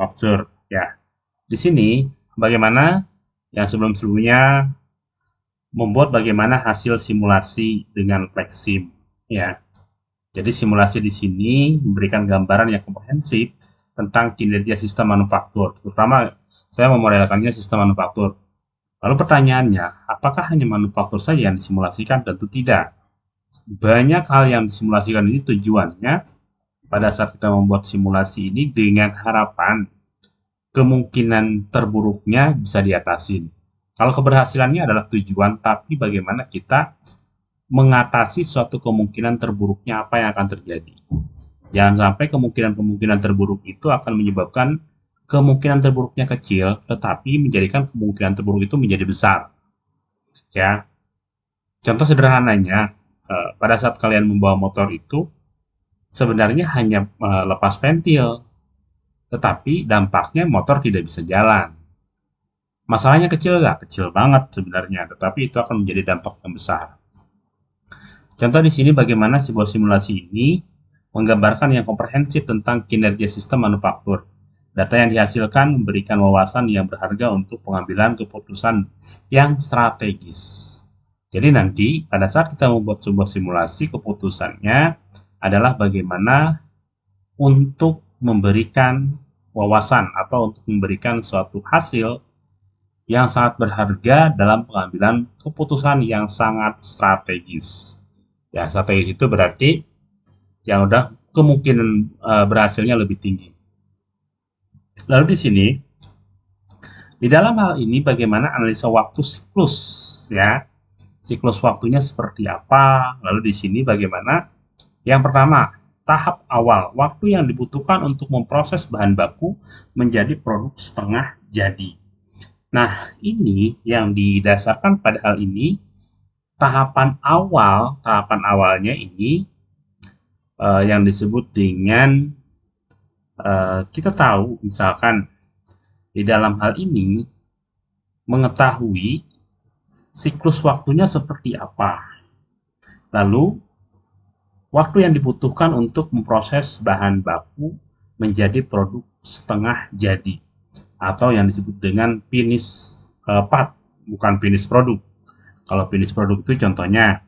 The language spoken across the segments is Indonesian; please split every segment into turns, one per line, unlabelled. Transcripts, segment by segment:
manufaktur. Ya, di sini bagaimana yang sebelum-sebelumnya membuat bagaimana hasil simulasi dengan Plexim. Ya, jadi simulasi di sini memberikan gambaran yang komprehensif tentang kinerja sistem manufaktur, terutama saya memodelkannya sistem manufaktur. Lalu pertanyaannya, apakah hanya manufaktur saja yang disimulasikan? Tentu tidak. Banyak hal yang disimulasikan ini tujuannya pada saat kita membuat simulasi ini dengan harapan kemungkinan terburuknya bisa diatasi. Kalau keberhasilannya adalah tujuan, tapi bagaimana kita mengatasi suatu kemungkinan terburuknya apa yang akan terjadi. Jangan sampai kemungkinan-kemungkinan terburuk itu akan menyebabkan kemungkinan terburuknya kecil, tetapi menjadikan kemungkinan terburuk itu menjadi besar. Ya, contoh sederhananya, pada saat kalian membawa motor itu sebenarnya hanya lepas pentil, tetapi dampaknya motor tidak bisa jalan. Masalahnya kecil nggak? Kecil banget sebenarnya, tetapi itu akan menjadi dampak yang besar. Contoh di sini bagaimana sebuah simulasi ini menggambarkan yang komprehensif tentang kinerja sistem manufaktur. Data yang dihasilkan memberikan wawasan yang berharga untuk pengambilan keputusan yang strategis. Jadi nanti pada saat kita membuat sebuah simulasi, keputusannya adalah bagaimana untuk memberikan wawasan atau untuk memberikan suatu hasil yang sangat berharga dalam pengambilan keputusan yang sangat strategis. Ya, strategis itu berarti yang udah kemungkinan berhasilnya lebih tinggi. Lalu di sini, di dalam hal ini bagaimana analisa waktu siklus, ya. Siklus waktunya seperti apa? Lalu di sini bagaimana? Yang pertama, tahap awal, waktu yang dibutuhkan untuk memproses bahan baku menjadi produk setengah jadi. Nah, ini yang didasarkan pada hal ini, tahapan awalnya ini yang disebut dengan kita tahu misalkan di dalam hal ini mengetahui siklus waktunya seperti apa. Lalu waktu yang dibutuhkan untuk memproses bahan baku menjadi produk setengah jadi atau yang disebut dengan finish part, bukan finish produk. Kalau finish produk itu contohnya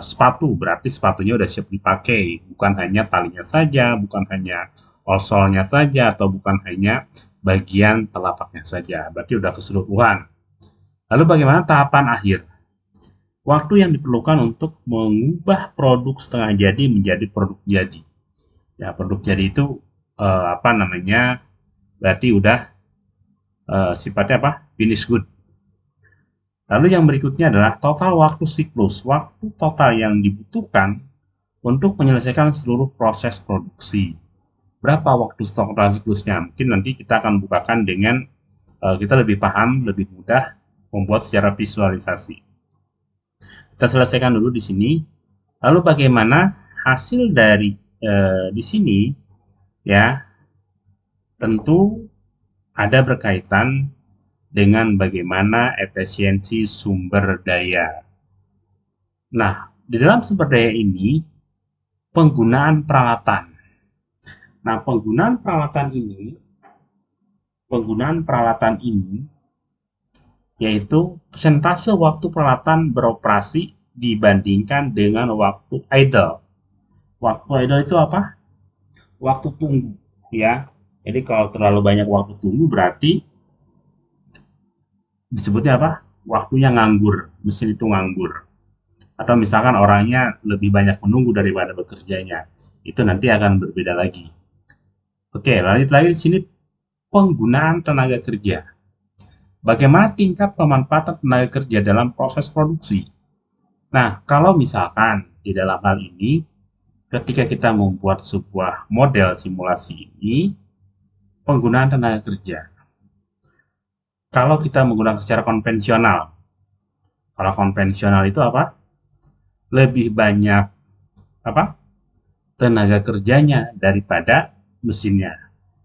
sepatu, berarti sepatunya udah siap dipakai, bukan hanya talinya saja, bukan hanya outsole-nya saja, atau bukan hanya bagian telapaknya saja, berarti udah keseluruhan. Lalu bagaimana tahapan akhir? Waktu yang diperlukan untuk mengubah produk setengah jadi menjadi produk jadi. Ya, produk jadi itu apa namanya? Berarti udah sifatnya apa? Finish good. Lalu yang berikutnya adalah total waktu siklus, waktu total yang dibutuhkan untuk menyelesaikan seluruh proses produksi. Berapa waktu total siklusnya? Mungkin nanti kita akan bukakan dengan kita lebih paham, lebih mudah membuat secara visualisasi. Kita selesaikan dulu di sini. Lalu bagaimana hasil dari di sini? Ya, tentu ada berkaitan dengan bagaimana efisiensi sumber daya. Nah, di dalam sumber daya ini, penggunaan peralatan. Nah, penggunaan peralatan ini, yaitu persentase waktu peralatan beroperasi dibandingkan dengan waktu idle. Waktu idle itu apa? Waktu tunggu, ya. Jadi kalau terlalu banyak waktu tunggu berarti disebutnya apa? Waktunya nganggur, mesin itu nganggur. Atau misalkan orangnya lebih banyak menunggu daripada bekerjanya. Itu nanti akan berbeda lagi. Oke, lanjut lagi di sini penggunaan tenaga kerja. Bagaimana tingkat pemanfaatan tenaga kerja dalam proses produksi? Nah, kalau misalkan di dalam hal ini, ketika kita membuat sebuah model simulasi ini, penggunaan tenaga kerja. Kalau kita menggunakan secara konvensional, kalau konvensional itu apa? Lebih banyak apa? Tenaga kerjanya daripada mesinnya.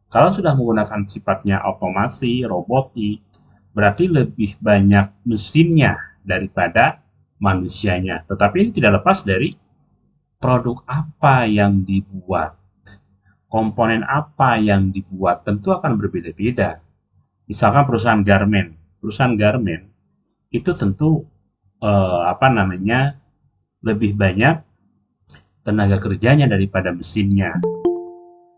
Kalau sudah menggunakan sifatnya otomasi, robotik, berarti lebih banyak mesinnya daripada manusianya. Tetapi ini tidak lepas dari produk apa yang dibuat. komponen apa yang dibuat tentu akan berbeda-beda. Misalkan perusahaan garmen itu tentu lebih banyak tenaga kerjanya daripada mesinnya,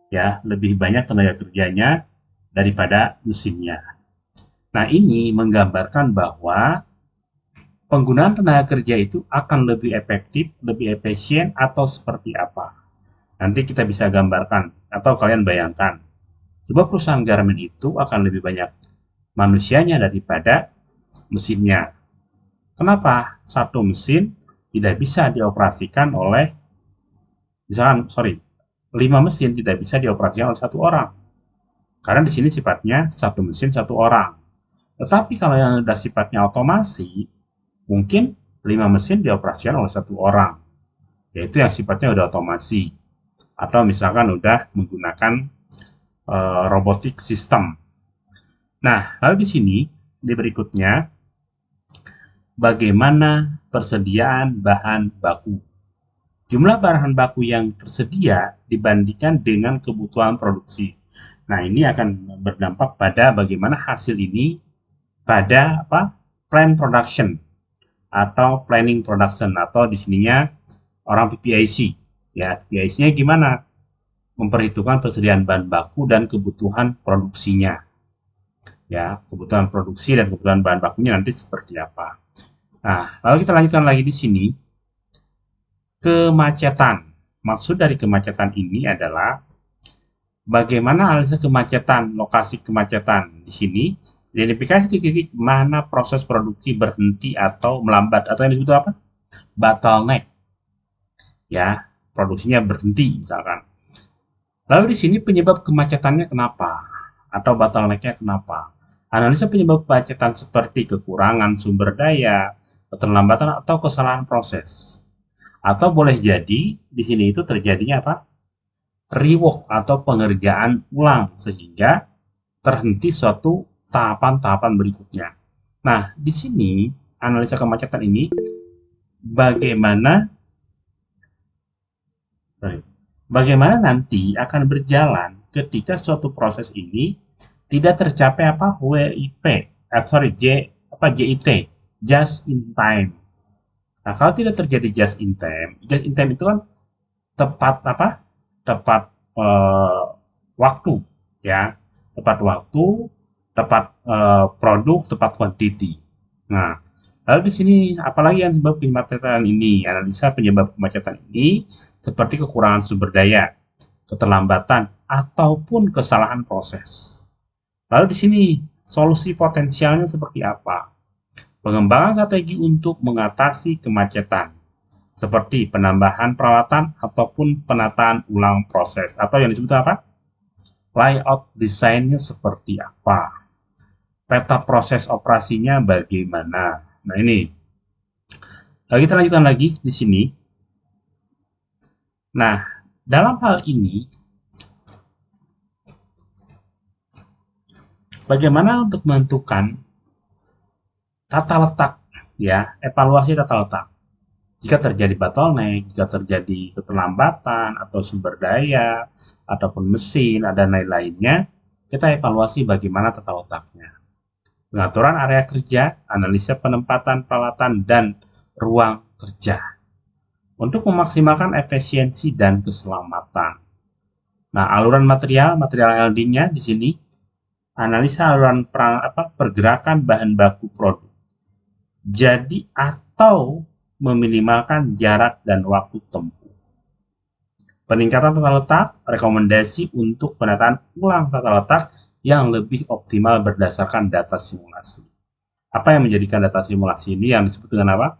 ya, lebih banyak tenaga kerjanya daripada mesinnya. Nah, ini menggambarkan bahwa penggunaan tenaga kerja itu akan lebih efektif, lebih efisien, atau seperti apa. Nanti kita bisa gambarkan, atau kalian bayangkan, sebuah perusahaan garmen itu akan lebih banyak manusianya daripada mesinnya. Kenapa? Satu mesin tidak bisa dioperasikan oleh, misalkan, 5 mesin tidak bisa dioperasikan oleh 1 orang. Karena di sini sifatnya satu mesin 1 orang. Tetapi kalau yang sudah sifatnya otomasi, mungkin 5 mesin dioperasikan oleh 1 orang, yaitu yang sifatnya udah otomasi, atau misalkan udah menggunakan robotic system. Nah, lalu di sini, di berikutnya, bagaimana persediaan bahan baku. Jumlah bahan baku yang tersedia dibandingkan dengan kebutuhan produksi. Nah, ini akan berdampak pada bagaimana hasil ini pada plan production atau planning production, atau di sininya orang PPIC. Ya, PPIC-nya gimana? Memperhitungkan persediaan bahan baku dan kebutuhan produksinya. Ya, kebutuhan produksi dan kebutuhan bahan bakunya nanti seperti apa. Nah, lalu kita lanjutkan lagi di sini. Kemacetan. Maksud dari kemacetan ini adalah bagaimana analisa kemacetan, lokasi kemacetan. Di sini identifikasi titik-titik mana proses produksi berhenti atau melambat, atau yang disebut apa? Bottleneck. Ya, produksinya berhenti misalkan. Lalu di sini penyebab kemacetannya kenapa? Atau bottleneck-nya kenapa? Analisa penyebab kemacetan seperti kekurangan sumber daya, keterlambatan, atau kesalahan proses. Atau boleh jadi di sini itu terjadinya apa? Rework atau pengerjaan ulang sehingga terhenti suatu tahapan-tahapan berikutnya. Nah, di sini analisa kemacetan ini bagaimana nanti akan berjalan ketika suatu proses ini tidak tercapai JIT, just in time. Nah, kalau tidak terjadi just in time itu kan tepat waktu, ya, tepat waktu, tepat produk, tepat quantity. Nah, lalu di sini apalagi yang sebab kemacetan ini? Analisa penyebab kemacetan ini seperti kekurangan sumber daya, keterlambatan, ataupun kesalahan proses. Lalu di sini solusi potensialnya seperti apa? Pengembangan strategi untuk mengatasi kemacetan, seperti penambahan peralatan ataupun penataan ulang proses, atau yang disebut apa? Layout desainnya seperti apa? Peta proses operasinya bagaimana? Nah, ini. Lalu kita lanjutkan lagi di sini. Nah, dalam hal ini, bagaimana untuk menentukan tata letak, ya, evaluasi tata letak. Jika terjadi bottleneck, jika terjadi keterlambatan atau sumber daya ataupun mesin dan lain-lainnya, kita evaluasi bagaimana tata letaknya. Pengaturan area kerja, analisa penempatan peralatan dan ruang kerja untuk memaksimalkan efisiensi dan keselamatan. Nah, aluran material LD-nya di sini, analisa aluran pergerakan bahan baku produk. Jadi atau meminimalkan jarak dan waktu tempuh. Peningkatan tata letak, rekomendasi untuk penataan ulang tata letak yang lebih optimal berdasarkan data simulasi. Apa yang menjadikan data simulasi ini yang disebut dengan apa?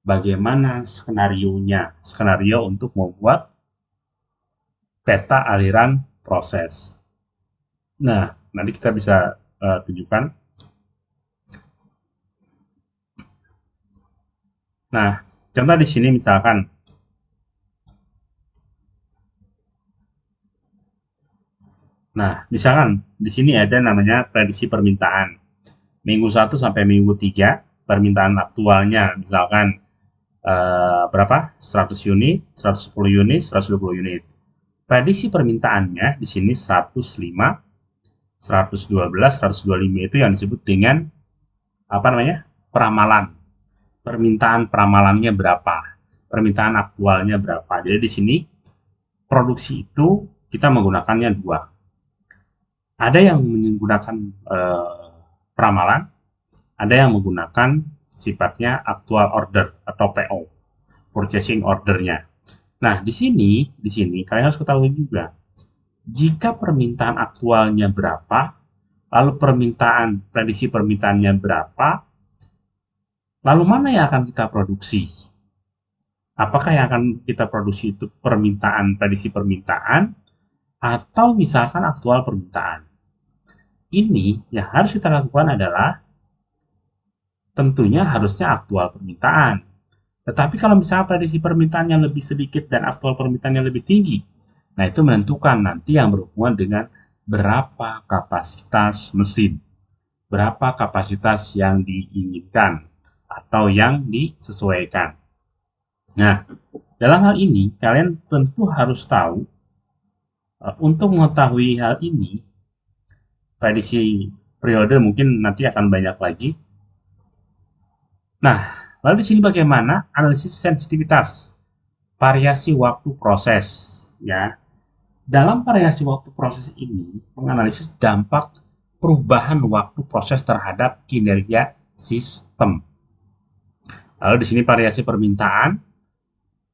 Bagaimana skenarionya? Skenario untuk membuat peta aliran proses. Nah, nanti kita bisa tunjukkan. Nah, contoh di sini misalkan di sini ada namanya prediksi permintaan. Minggu 1 sampai minggu 3, permintaan aktualnya misalkan berapa? 100 unit, 110 unit, 120 unit. prediksi permintaannya di sini 105, 112, 125 itu yang disebut dengan apa namanya? Peramalan. Permintaan peramalannya berapa? Permintaan aktualnya berapa? Jadi di sini produksi itu kita menggunakannya dua. Ada yang menggunakan peramalan, ada yang menggunakan sifatnya actual order atau PO, purchasing ordernya. Nah, di sini kalian harus ketahui juga, jika permintaan aktualnya berapa, lalu prediksi permintaannya berapa, lalu mana yang akan kita produksi? Apakah yang akan kita produksi itu prediksi permintaan, atau misalkan aktual permintaan? Ini yang harus kita lakukan adalah tentunya harusnya aktual permintaan. Tetapi kalau misalnya prediksi permintaannya lebih sedikit dan aktual permintaannya lebih tinggi, nah itu menentukan nanti yang berhubungan dengan berapa kapasitas mesin, berapa kapasitas yang diinginkan atau yang disesuaikan. Nah, dalam hal ini kalian tentu harus tahu, untuk mengetahui hal ini, prediksi periode mungkin nanti akan banyak lagi. Nah, lalu di sini bagaimana analisis sensitivitas variasi waktu proses, ya. Dalam variasi waktu proses ini menganalisis dampak perubahan waktu proses terhadap kinerja sistem. Lalu di sini variasi permintaan,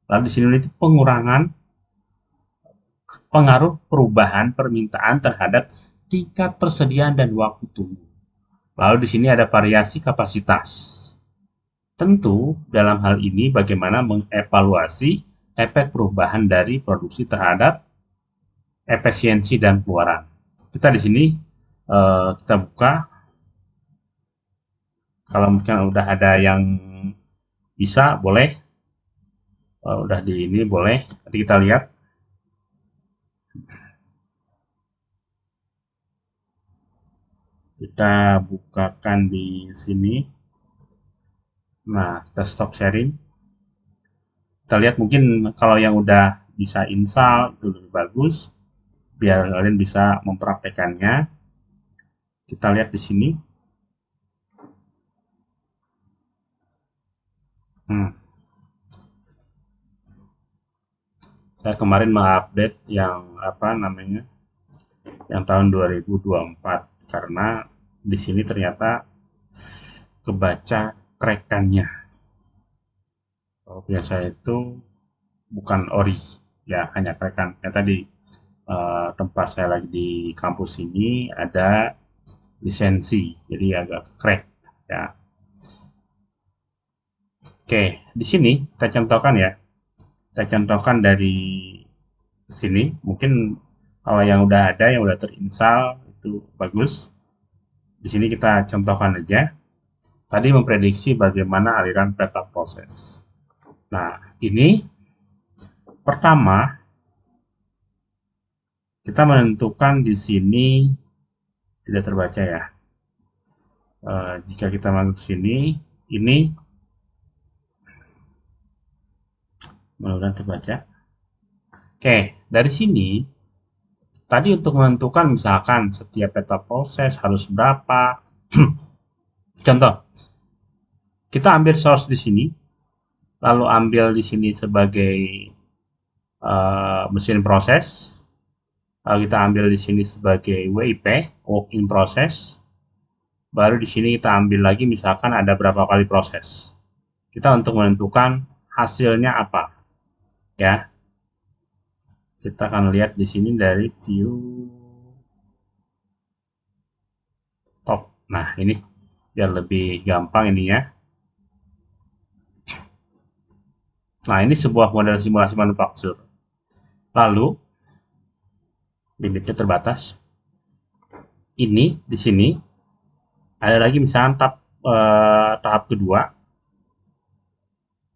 lalu di sini pengurangan pengaruh perubahan permintaan terhadap tingkat persediaan dan waktu tunggu. Lalu di sini ada variasi kapasitas. Tentu dalam hal ini bagaimana mengevaluasi efek perubahan dari produksi terhadap efisiensi dan keluaran. Kita di sini kita buka. Kalau mungkin udah ada yang bisa, boleh. Udah di ini boleh. Nanti kita lihat. Kita bukakan di sini. Nah, kita stop sharing. Kita lihat mungkin kalau yang udah bisa install itu lebih bagus, biar kalian bisa mempraktekannya. Kita lihat di sini. Saya kemarin mengupdate yang apa namanya, yang tahun 2024 karena di sini ternyata kebaca crack-nya. Kalau punya saya itu bukan ori, ya hanya crack-an. Ya tadi tempat saya lagi di kampus ini ada lisensi, jadi agak crack ya. Oke, di sini kita contohkan ya. Kita contohkan dari sini, mungkin kalau yang udah ada, yang udah terinstall itu bagus. Di sini kita contohkan aja. Tadi memprediksi bagaimana aliran peta proses. Nah, ini pertama kita menentukan di sini tidak terbaca ya. Jika kita masuk sini, ini mudah-mudahan terbaca. Oke, dari sini tadi untuk menentukan misalkan setiap peta proses harus berapa. Contoh, kita ambil source di sini, lalu ambil di sini sebagai mesin proses, lalu kita ambil di sini sebagai WIP, work in process, baru di sini kita ambil lagi misalkan ada berapa kali proses. Kita untuk menentukan hasilnya apa, ya. Kita akan lihat di sini dari view top. Nah, ini biar lebih gampang ininya. Nah, ini sebuah model simulasi manufaktur. Lalu, limitnya terbatas. Ini di sini ada lagi misalnya tahap kedua.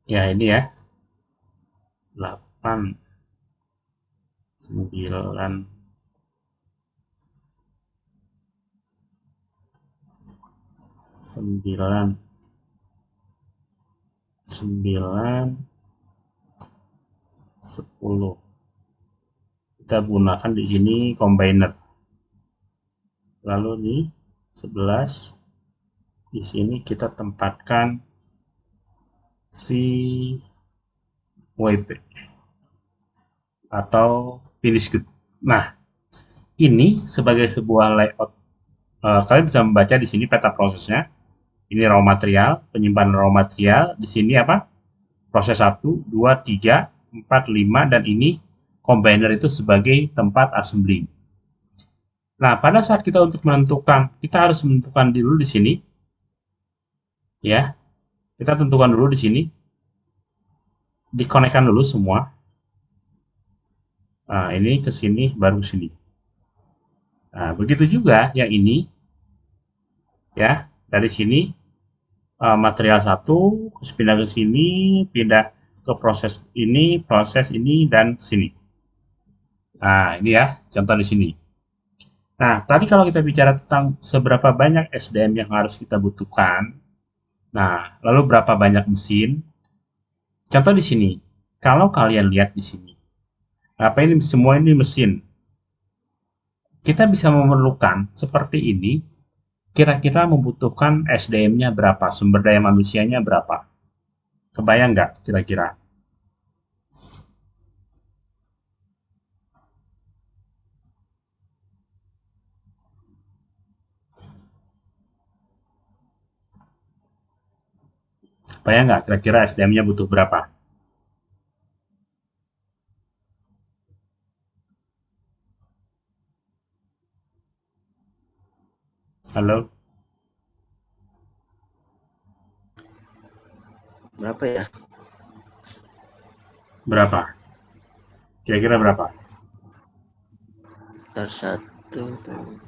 Ya, ini ya. 8, 9, 10. kita gunakan di sini combiner. Lalu di 11 di sini kita tempatkan si WP atau finish good. Nah, ini sebagai sebuah layout, kalian bisa membaca di sini peta prosesnya. Ini raw material, penyimpanan raw material. Di sini apa? Proses 1, 2, 3, 4, 5, dan ini combiner itu sebagai tempat assembly. Nah, pada saat kita untuk menentukan, kita harus menentukan dulu di sini, ya. Kita tentukan dulu di sini, dikonekkan dulu semua. Nah, ini ke sini, baru sini. Nah, begitu juga yang ini, ya, dari sini material 1, pindah ke sini, pindah ke proses ini, dan sini. Nah, ini ya, contoh di sini. Nah, tadi kalau kita bicara tentang seberapa banyak SDM yang harus kita butuhkan, nah, lalu berapa banyak mesin, contoh di sini, kalau kalian lihat di sini, apa ini semua ini mesin, kita bisa memerlukan seperti ini, kira-kira membutuhkan SDM-nya berapa, sumber daya manusianya berapa, kebayang nggak kira-kira? Bayang nggak kira-kira SDM-nya butuh berapa? Halo?
Berapa ya?
Berapa? Kira-kira berapa?
Sekitar 1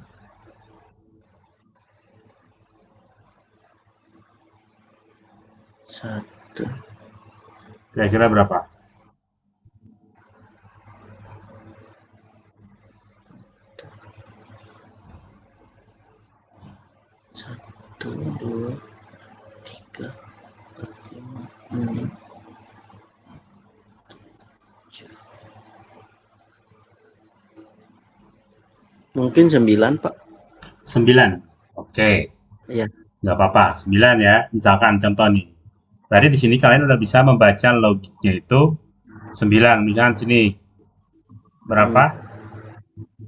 Kira-kira berapa?
2, 3, 4, 5, 6, 7. Mungkin 9, Pak.
9. Oke.
Iya.
Nggak apa-apa. 9 ya. Misalkan contoh nih. Berarti di sini kalian udah bisa membaca logiknya itu 9. Misalkan sini berapa?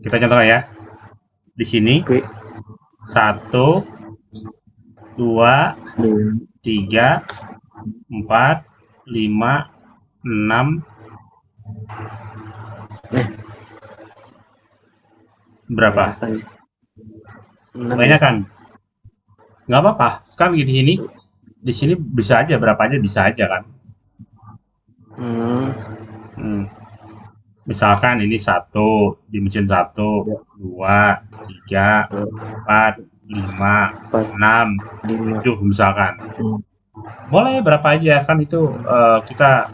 Kita contohkan ya. Di sini
Oke.
1, 2, 3, 4, 5, 6. Berapa? Banyak kan? Nggak apa-apa. Kan di sini bisa aja berapa aja bisa aja kan. Misalkan ini 1 di mesin 1, 2, 3, 4, 5, 6, 7 misalkan. Boleh berapa aja kan itu kita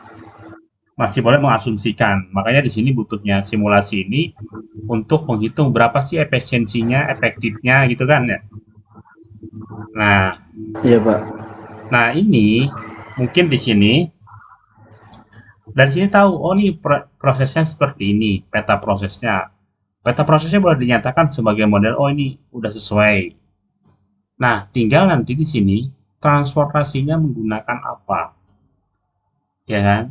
masih boleh mengasumsikan. Makanya di sini butuhnya simulasi ini untuk menghitung berapa sih efisiensinya, efektifnya gitu kan ya. Nah,
Iya, Pak.
nah ini mungkin di sini dari sini tahu, oh ini prosesnya seperti ini, peta prosesnya. Peta prosesnya boleh dinyatakan sebagai model, oh ini udah sesuai. Nah, tinggal nanti di sini transportasinya menggunakan apa? Ya kan?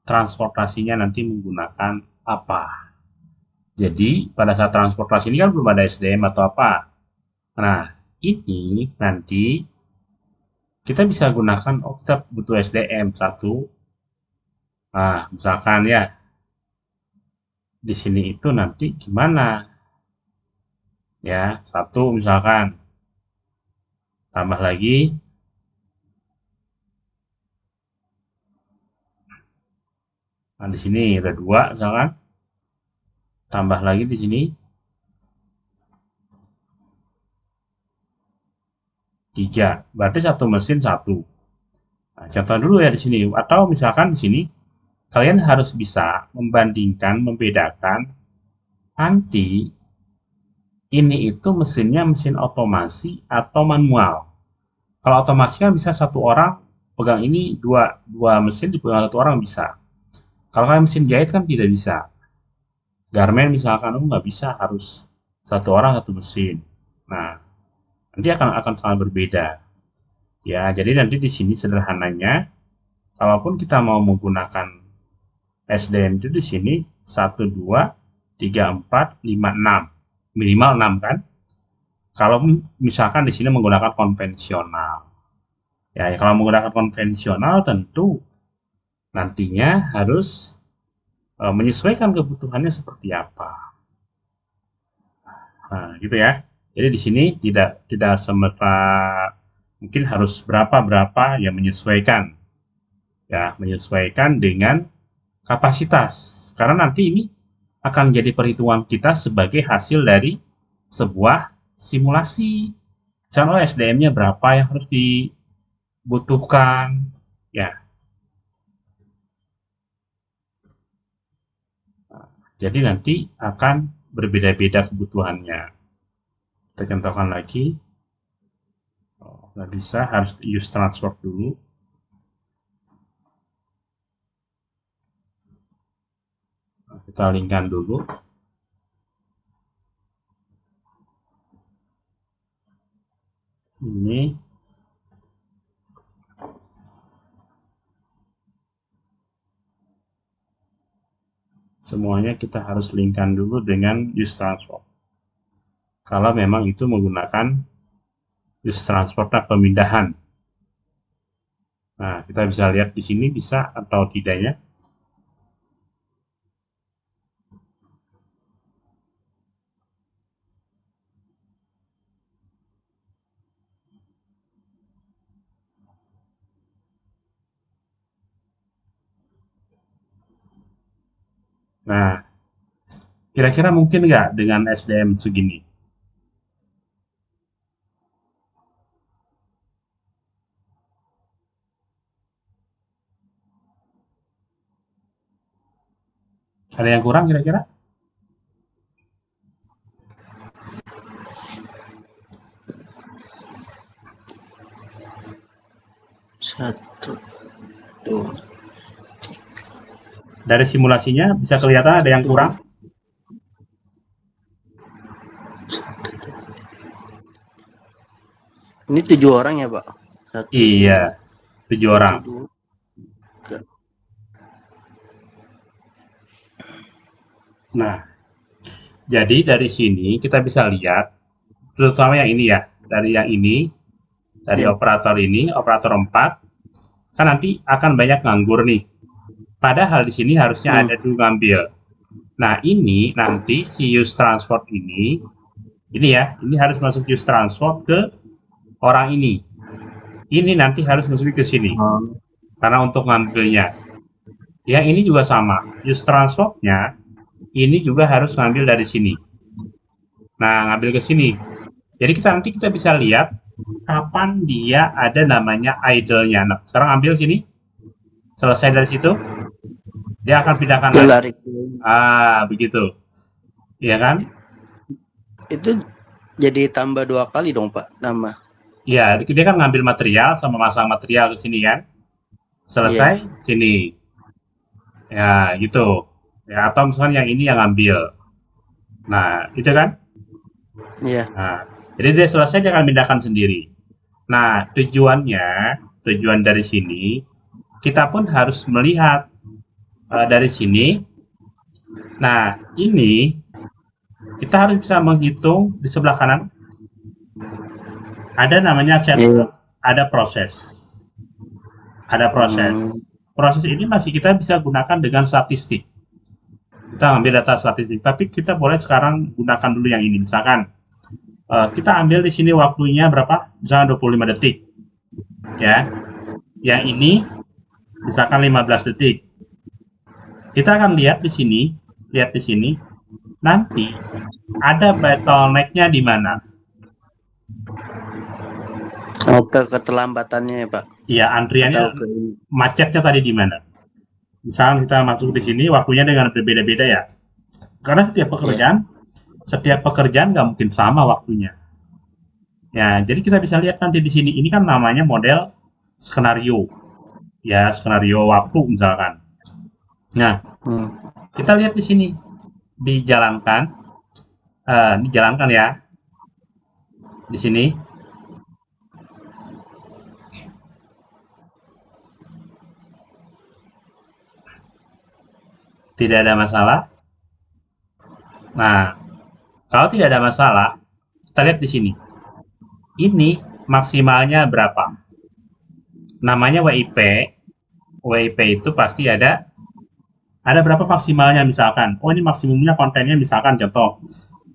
Transportasinya nanti menggunakan apa? Jadi, pada saat transportasi ini kan belum ada SDM atau apa. Nah, ini nanti kita bisa gunakan, oh kita butuh SDM 1. Nah, misalkan ya, di sini itu nanti gimana? Ya, 1 misalkan. Tambah lagi. Nah, di sini ada 2 misalkan. Tambah lagi di sini 3. Berarti satu mesin 1. Nah, contoh dulu ya di sini. Atau misalkan di sini kalian harus bisa membandingkan, membedakan nanti ini itu mesinnya mesin otomasi atau manual. Kalau otomasi kan bisa satu orang pegang ini, dua mesin dipegang satu orang bisa. Kalau kalian mesin jahit kan tidak bisa. Garmen misalkan nggak bisa, harus satu orang satu mesin. Nah, nanti akan sangat berbeda. Ya, jadi nanti di sini sederhananya, kalaupun kita mau menggunakan SDM itu di sini 1, 2, 3, 4, 5, 6. Minimal 6 kan? Kalau misalkan di sini menggunakan konvensional. Ya, kalau menggunakan konvensional tentu nantinya harus menyesuaikan kebutuhannya seperti apa. Nah, gitu ya. Jadi di sini tidak semata mungkin harus berapa yang menyesuaikan. Ya, menyesuaikan dengan kapasitas. Karena nanti ini akan jadi perhitungan kita sebagai hasil dari sebuah simulasi. Misalnya SDM-nya berapa yang harus dibutuhkan. Ya, jadi nanti akan berbeda-beda kebutuhannya. Kita contohkan lagi. Nggak bisa, harus use transport dulu. Kita linkkan dulu. Ini semuanya kita harus linkkan dulu dengan use transport. Kalau memang itu menggunakan use transport pemindahan. Nah, kita bisa lihat di sini bisa atau tidaknya. Nah, kira-kira mungkin nggak dengan SDM segini? Ada yang kurang kira-kira?
Satu, dua,
Dari simulasinya bisa kelihatan ada yang
dua,
kurang?
satu, dua. Ini 7 orang ya, Pak? Satu,
Iya,
dua,
7
satu,
orang.
dua, tiga.
Nah, jadi dari sini kita bisa lihat, terutama yang ini ya, dari yang ini, dari
Ya.
operator ini, operator 4, kan nanti akan banyak nganggur nih. Padahal di sini harusnya ada dulu ngambil. Nah, ini nanti si use transport ini ya, ini harus masuk use transport ke orang ini. Ini nanti harus masuk ke sini. Karena untuk ngambilnya. Yang ini juga sama. Use transportnya ini juga harus ngambil dari sini. Nah, ngambil ke sini. Jadi nanti kita bisa lihat kapan dia ada namanya idle-nya. Nah, sekarang ambil sini. Selesai dari situ, dia akan pindahkan
Dia
lagi.
lari ke
Begitu. Iya kan?
itu jadi tambah 2 kali dong, Pak, nama.
Iya, dia kan ngambil material sama masang material ke sini kan.
Iya.
Selesai, sini. Ya, gitu. Ya, atau misalnya yang ini yang ngambil. Nah, itu kan?
Iya.
Nah, jadi dia selesai dia akan pindahkan sendiri. Nah, tujuan dari sini, kita pun harus melihat dari sini. Nah, ini kita harus bisa menghitung di sebelah kanan. Ada namanya set,
Iya.
ada proses. Ada proses. Proses ini masih kita bisa gunakan dengan statistik. Kita ambil data statistik, tapi kita boleh sekarang gunakan dulu yang ini. Misalkan kita ambil di sini waktunya berapa? Misalkan 25 detik. Ya. Yang ini misalkan 15 detik. Kita akan lihat di sini, nanti ada bottleneck-nya di mana?
Keterlambatannya ya, Pak.
Iya, antriannya macetnya tadi di mana? Misalkan kita masuk di sini waktunya dengan berbeda-beda ya. Karena setiap pekerjaan nggak mungkin sama waktunya. Ya, jadi kita bisa lihat nanti di sini. Ini kan namanya model skenario. Ya, skenario waktu misalkan. Nah, kita lihat di sini. dijalankan, dijalankan ya di sini. Tidak ada masalah. Nah, kalau tidak ada masalah, kita lihat di sini. Ini maksimalnya berapa? Namanya WIP. WIP itu pasti ada berapa maksimalnya misalkan. Oh, ini maksimumnya kontennya misalkan contoh.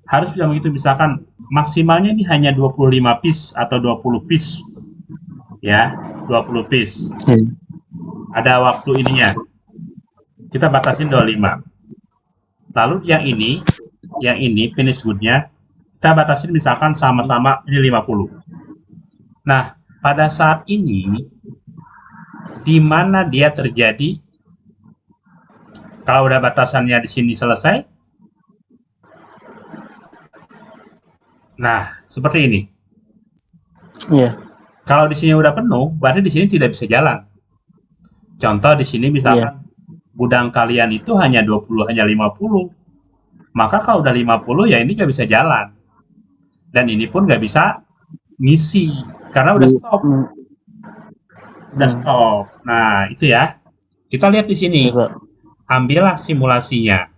Harus bisa begitu misalkan maksimalnya ini hanya 25 piece atau 20 piece. Ya, 20 piece. Ada waktu ininya. Kita batasin 25. Lalu yang ini finish good-nya kita batasin misalkan sama-sama ini 50. Nah, pada saat ini di mana dia terjadi? Kalau udah batasannya di sini selesai, nah seperti ini.
Iya.
Kalau di sini udah penuh, berarti di sini tidak bisa jalan. Contoh di sini misalkan gudang kalian itu hanya 20, hanya 50. Maka kalau udah 50 ya ini nggak bisa jalan. Dan ini pun nggak bisa ngisi karena udah stop. Udah stop. Nah, itu ya. Kita lihat di sini.
Iya, Pak.
Ambillah simulasinya.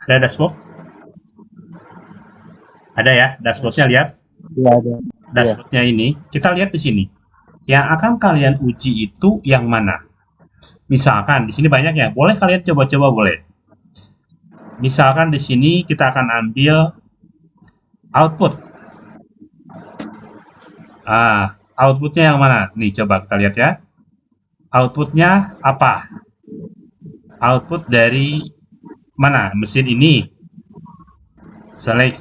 Ada dashboard? Ada ya, dashboardnya lihat.
Iya, ada.
Dashboardnya ini, kita lihat di sini. Yang akan kalian uji itu yang mana? Misalkan di sini banyak ya. Boleh kalian coba-coba boleh. Misalkan di sini kita akan ambil output. Outputnya yang mana? Nih coba kita lihat ya. Outputnya apa? Output dari mana? Mesin ini. Select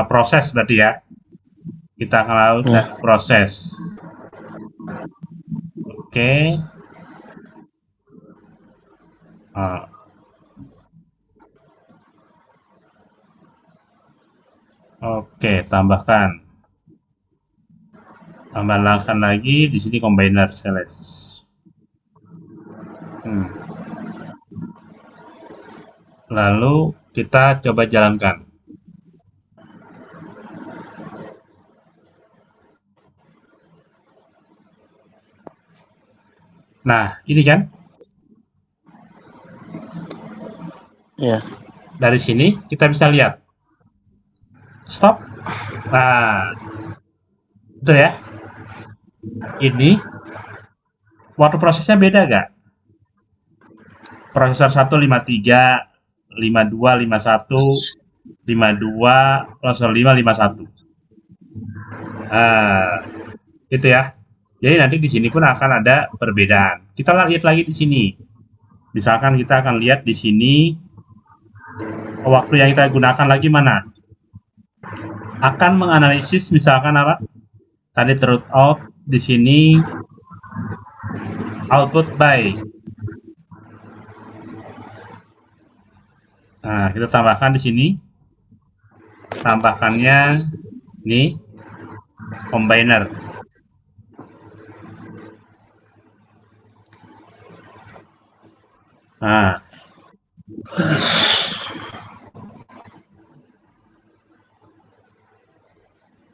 proses berarti ya. Kita akan lakukan proses. Oke. Oke, tambahkan. Tambahkan lagi di sini combiner select. Lalu kita coba jalankan. Nah, ini kan?
Iya.
Dari sini kita bisa lihat. Stop. Nah, itu ya. Ini waktu prosesnya beda gak? Prosesor 153, 52, 51, 52, prosesor 5, 51. Itu ya. Jadi nanti di sini pun akan ada perbedaan. Kita lihat lagi di sini. Misalkan kita akan lihat di sini waktu yang kita gunakan lagi mana? Akan menganalisis misalkan apa? Tadi truth out di sini output by. Nah, kita tambahkan di sini. Tambahkannya nih combiner.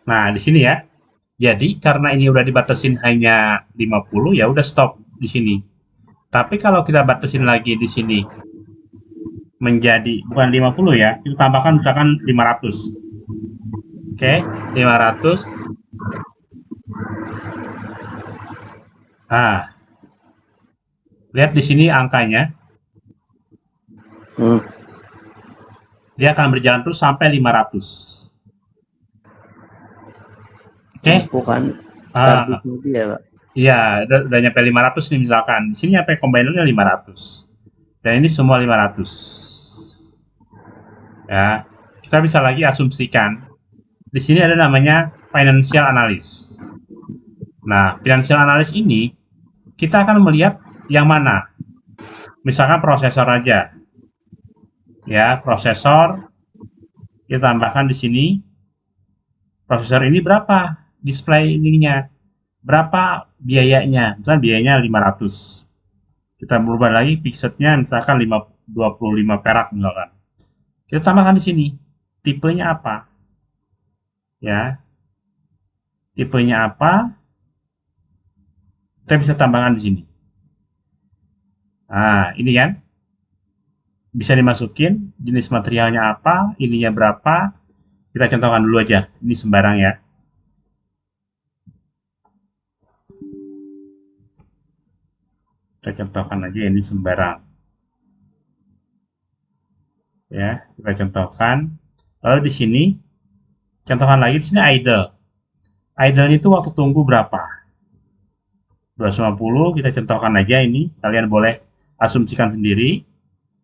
Nah, di sini ya. Jadi karena ini udah dibatasin hanya 50, ya udah stop di sini. Tapi kalau kita batasin lagi di sini menjadi bukan 50 ya, kita tambahkan misalkan 500. Oke, 500. Nah, lihat di sini angkanya. Dia akan berjalan terus sampai 500. Oke.
Bukan kardusnya dia, Pak.
Iya, udah nyampe 500 nih misalkan. Di sini nyampe combinernya 500. Dan ini semua 500. Ya, kita bisa lagi asumsikan. Di sini ada namanya financial analysis. Nah, financial analysis ini kita akan melihat yang mana. Misalkan prosesor aja. Ya, prosesor kita tambahkan di sini. Prosesor ini berapa? Display ininya. Berapa biayanya? Misalkan biayanya 500. Kita berubah lagi pixelnya misalkan 25 perak misalkan. Kita tambahkan di sini. Tipenya apa? Ya, tipenya apa? Kita bisa tambahkan di sini. Nah, ini kan bisa dimasukin jenis materialnya apa, ininya berapa. Kita contohkan dulu aja. Ini sembarang ya. Kita contohkan aja ini sembarang. Ya, kita contohkan. Lalu di sini contohkan lagi di sini idle. Idle itu waktu tunggu berapa? 250, kita contohkan aja ini. Kalian boleh asumsikan sendiri.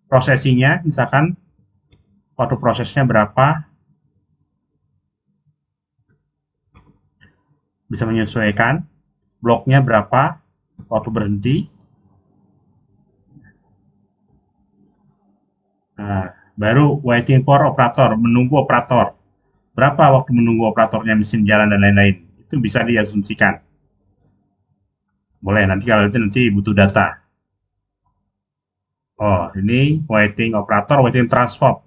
Prosesinya, misalkan waktu prosesnya berapa, bisa menyesuaikan. Bloknya berapa, waktu berhenti. Nah, baru waiting for operator, menunggu operator. Berapa waktu menunggu operatornya mesin jalan dan lain-lain. Itu bisa diasumsikan. Boleh, nanti kalau itu nanti butuh data. Oh, ini waiting operator, waiting transport.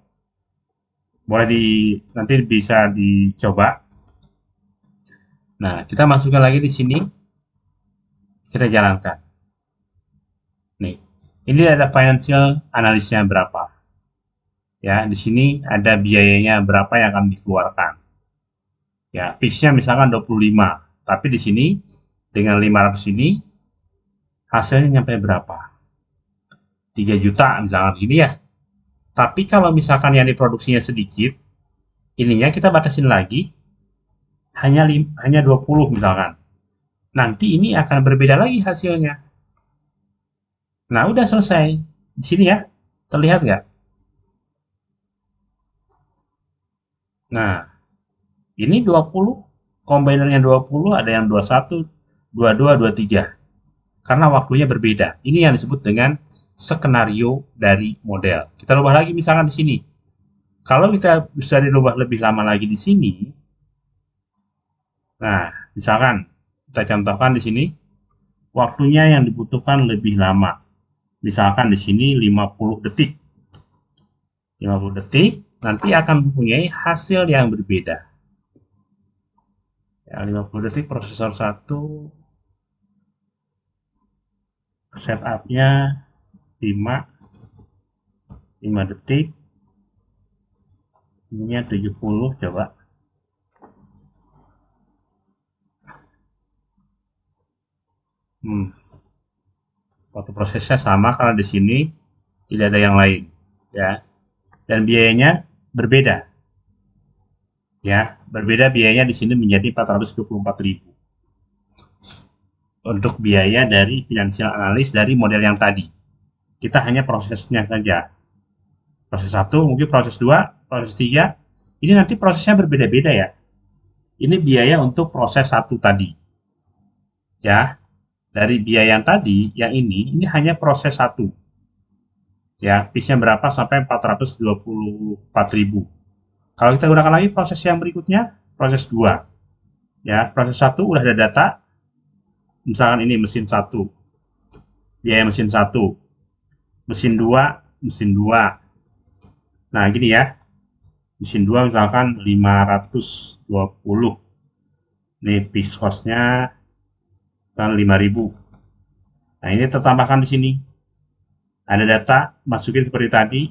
Boleh nanti bisa dicoba. Nah, kita masukkan lagi di sini. Kita jalankan. Nih, ini ada financial analisnya berapa. Ya, di sini ada biayanya berapa yang akan dikeluarkan. Ya, fixnya misalkan 25, tapi di sini dengan 500 ini hasilnya nyampe berapa? 3 juta misalkan gini ya. Tapi kalau misalkan yang diproduksinya sedikit, ininya kita batasin lagi hanya 20 misalkan. Nanti ini akan berbeda lagi hasilnya. Nah, udah selesai. Di sini ya. Terlihat nggak? Nah, ini 20, combinernya 20, ada yang 21, 22, 23. Karena waktunya berbeda. Ini yang disebut dengan skenario dari model. Kita rubah lagi misalkan di sini. Kalau kita bisa dirubah lebih lama lagi di sini, nah, misalkan kita contohkan di sini, waktunya yang dibutuhkan lebih lama. Misalkan di sini 50 detik. 50 detik, nanti akan mempunyai hasil yang berbeda. Ya, 50 detik prosesor 1, setupnya 5 detik, ininya 70, coba. Waktu prosesnya sama karena di sini tidak ada yang lain, ya. Dan biayanya berbeda. Ya, berbeda biayanya di sini menjadi 424.000. Untuk biaya dari financial analyst dari model yang tadi. Kita hanya prosesnya saja. Proses 1, mungkin proses 2, proses 3. Ini nanti prosesnya berbeda-beda ya. Ini biaya untuk proses 1 tadi. Ya, dari biaya yang tadi, yang ini hanya proses 1. Ya, piece-nya berapa sampai 424.000. Kalau kita gunakan lagi proses yang berikutnya, proses 2. Ya, proses 1 udah ada data. Misalkan ini mesin 1. Biaya mesin 1. Mesin 2, mesin 2. Nah, gini ya. Mesin 2 misalkan 520. Ini piece cost-nya kan 5.000. Nah, ini tertambahkan di sini. Ada data, masukin seperti tadi.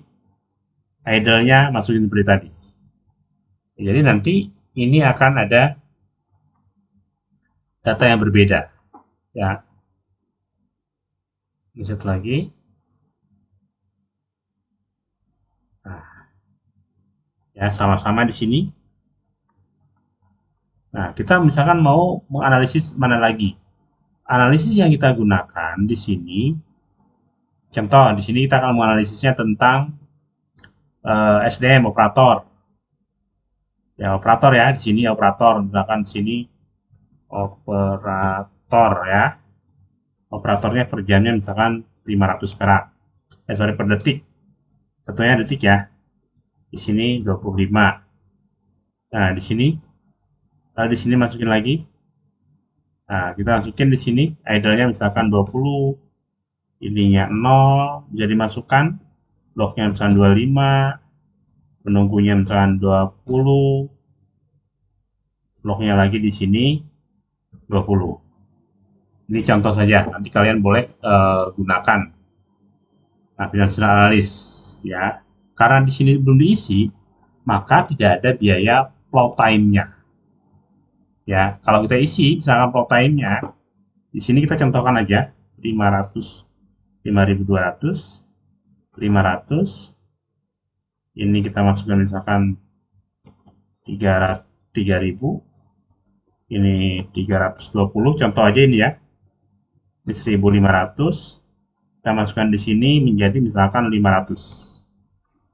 Idle-nya masukin seperti tadi. Jadi nanti ini akan ada data yang berbeda. Ya. Lihat lagi. Nah, ya sama-sama di sini. Nah, kita misalkan mau menganalisis mana lagi. Analisis yang kita gunakan di sini, contoh di sini kita akan menganalisisnya tentang SDM operator. Ya, operator ya, di sini operator, misalkan di sini operator ya. Operatornya per jamnya misalkan 500 perak. Sorry, per detik. Satunya detik ya. Di sini 25. Nah, di sini di sini masukin lagi. Nah, kita masukin di sini idle-nya misalkan 20. Ininya 0, bisa dimasukkan. Bloknya misalkan 25. menunggunya misalkan 20, bloknya lagi di sini 20. Ini contoh saja, nanti kalian boleh gunakan financial analyst ya. Karena di sini belum diisi, maka tidak ada biaya flow time-nya. Ya, kalau kita isi misalkan flow time-nya, di sini kita contohkan aja 500, 5200, 500. Ini kita masukkan misalkan 3000. Ini 320, contoh aja ini ya. Ini 1500. Kita masukkan di sini menjadi misalkan 500.